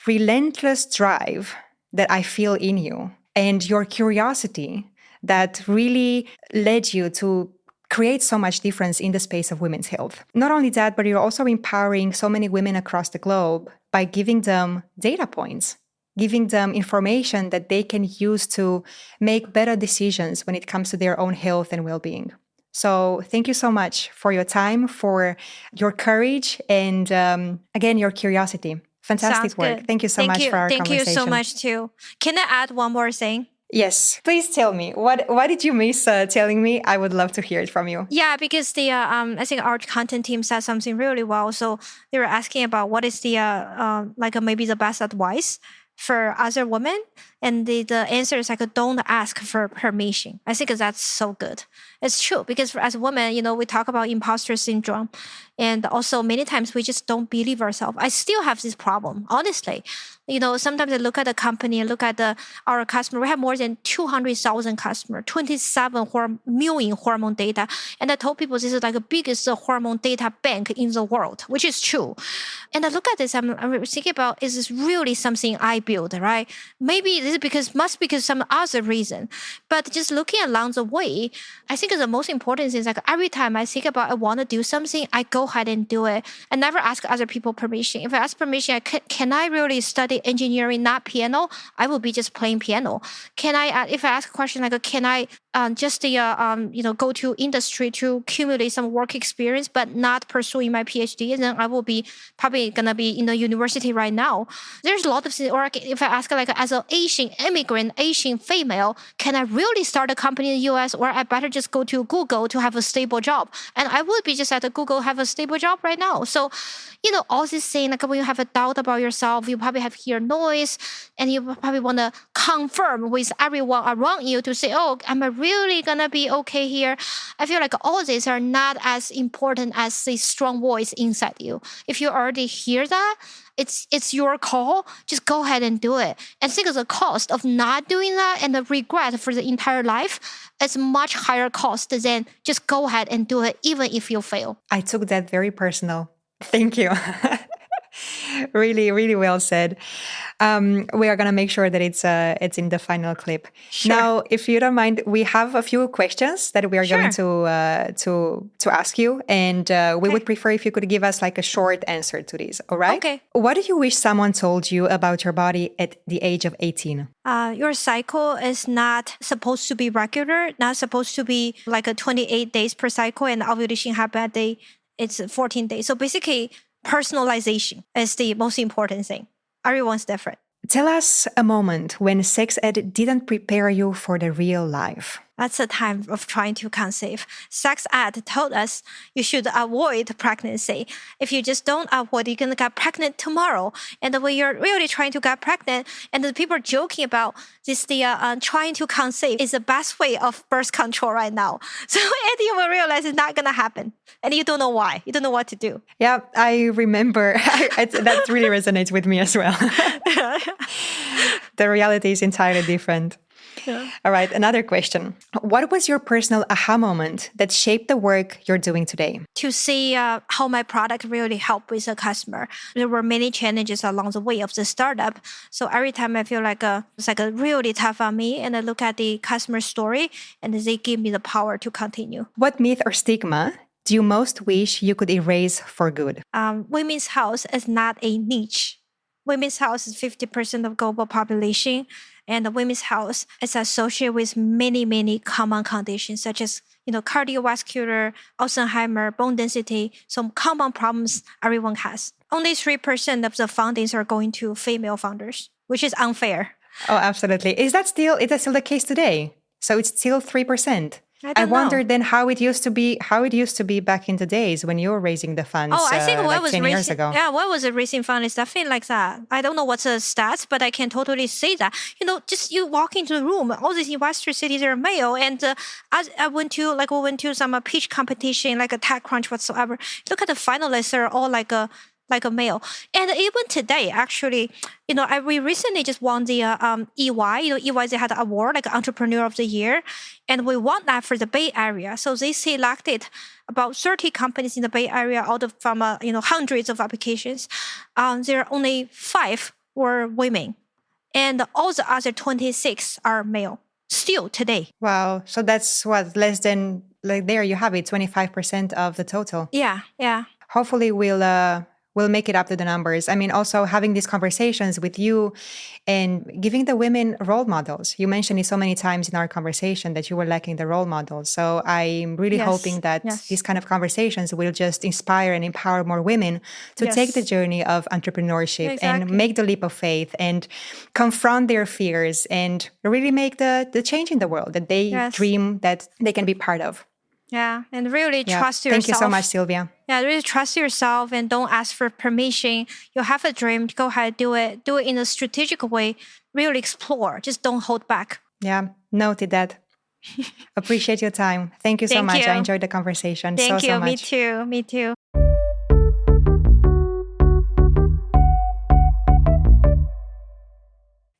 relentless drive that I feel in you and your curiosity that really led you to create so much difference in the space of women's health. Not only that, but you're also empowering so many women across the globe by giving them data points, giving them information that they can use to make better decisions when it comes to their own health and well-being. So thank you so much for your time, for your courage, and again, your curiosity. Fantastic work. Thank you so much for our conversation. Thank you so much too. Can I add one more thing? Yes, please tell me. What did you miss telling me? I would love to hear it from you. Yeah, because I think our content team said something really well. So they were asking about what is the maybe the best advice for other women, and the answer is like, don't ask for permission. I think that's so good. It's true, because as women, we talk about imposter syndrome, and also many times we just don't believe ourselves. I still have this problem, honestly. Sometimes I look at the company and look at our customer. We have more than 200,000 customers, 27 million hormone data. And I told people this is like the biggest hormone data bank in the world, which is true. And I look at this, I'm thinking about, is this really something I built, right? Maybe this This is because some other reason. But just looking along the way, I think the most important thing is like every time I think about I want to do something, I go ahead and do it. I never ask other people permission. If I ask permission, can I really study engineering, not piano? I will be just playing piano. If I ask a question like, can I go to industry to accumulate some work experience, but not pursuing my PhD, then I will be probably gonna be in the university right now. There's a lot of things. Or if I ask like, as an Asian immigrant, Asian female, can I really start a company in the US, or I better just go to Google to have a stable job? And I would be just at Google have a stable job right now. So, all these things, like when you have a doubt about yourself, you probably have hear noise, and you probably want to confirm with everyone around you to say, oh, am I really gonna be okay here? I feel like all these are not as important as the strong voice inside you. If you already hear that, it's your call. Just go ahead and do it. And think of the cost of not doing that and the regret for the entire life. It's much higher cost than just go ahead and do it, even if you fail. I took that very personal. Thank you. Really, really well said. We are going to make sure that it's in the final clip. Sure. Now, if you don't mind, we have a few questions that we are going to ask you, and we would prefer if you could give us like a short answer to these. All right? Okay. What do you wish someone told you about your body at the age of 18? Your cycle is not supposed to be regular, not supposed to be like a 28 days per cycle, and ovulation happen at it's 14 days. So basically, personalization is the most important thing. Everyone's different. Tell us a moment when sex ed didn't prepare you for the real life. That's the time of trying to conceive. Sex ed told us you should avoid pregnancy. If you just don't avoid, you're going to get pregnant tomorrow. And when you're really trying to get pregnant, and the people are joking about this, trying to conceive is the best way of birth control right now. So and you will realize it's not going to happen. And you don't know why. You don't know what to do. Yeah, I remember. That really resonates with me as well. The reality is entirely different. Yeah. All right, another question. What was your personal aha moment that shaped the work you're doing today? To see how my product really helped with a customer. There were many challenges along the way of the startup. So every time I feel like it's like a really tough on me, and I look at the customer story, and they give me the power to continue. What myth or stigma do you most wish you could erase for good? Women's health is not a niche. Women's health is 50% of global population, and women's health is associated with many, many common conditions such as cardiovascular, Alzheimer, bone density, some common problems everyone has. Only 3% of the fundings are going to female founders, which is unfair. Oh, absolutely. Is that still the case today? So it's still 3%? I wondered then how it used to be back in the days when you were raising the funds. Oh, I think like 10 years ago. Yeah, what was a raising fund is definitely like that. I don't know what's the stats, but I can totally say that. Just you walk into the room, all these investor cities are male, and we went to some pitch competition, like a TechCrunch whatsoever. Look at the finalists; they're all like a male. And even today, actually, we recently just won the EY. EY, they had an award, like Entrepreneur of the Year. And we won that for the Bay Area. So they selected about 30 companies in the Bay Area from hundreds of applications. There are only 5 were women. And all the other 26 are male. Still today. Wow. So that's less than, like there you have it, 25% of the total. Yeah. Hopefully we'll make it up to the numbers. I mean, also having these conversations with you and giving the women role models. You mentioned it so many times in our conversation that you were lacking the role models. So I'm really hoping that these kind of conversations will just inspire and empower more women to take the journey of entrepreneurship and make the leap of faith and confront their fears and really make the change in the world that they dream that they can be part of. Yeah, and really trust yourself. Thank you so much, Sylvia. Yeah, really trust yourself and don't ask for permission. You have a dream, go ahead, do it. Do it in a strategic way. Really explore. Just don't hold back. Yeah, noted that. Appreciate your time. Thank you so much. I enjoyed the conversation so much. Thank you. Me too.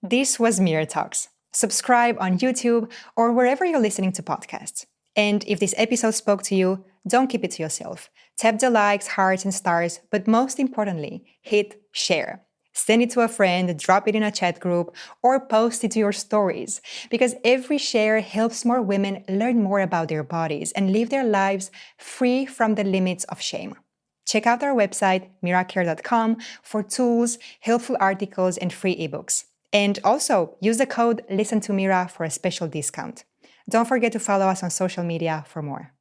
This was Mira Talks. Subscribe on YouTube or wherever you're listening to podcasts. And if this episode spoke to you, don't keep it to yourself. Tap the likes, hearts, and stars, but most importantly, hit share. Send it to a friend, drop it in a chat group, or post it to your stories, because every share helps more women learn more about their bodies and live their lives free from the limits of shame. Check out our website, miracare.com, for tools, helpful articles, and free ebooks. And also, use the code ListenToMira for a special discount. Don't forget to follow us on social media for more.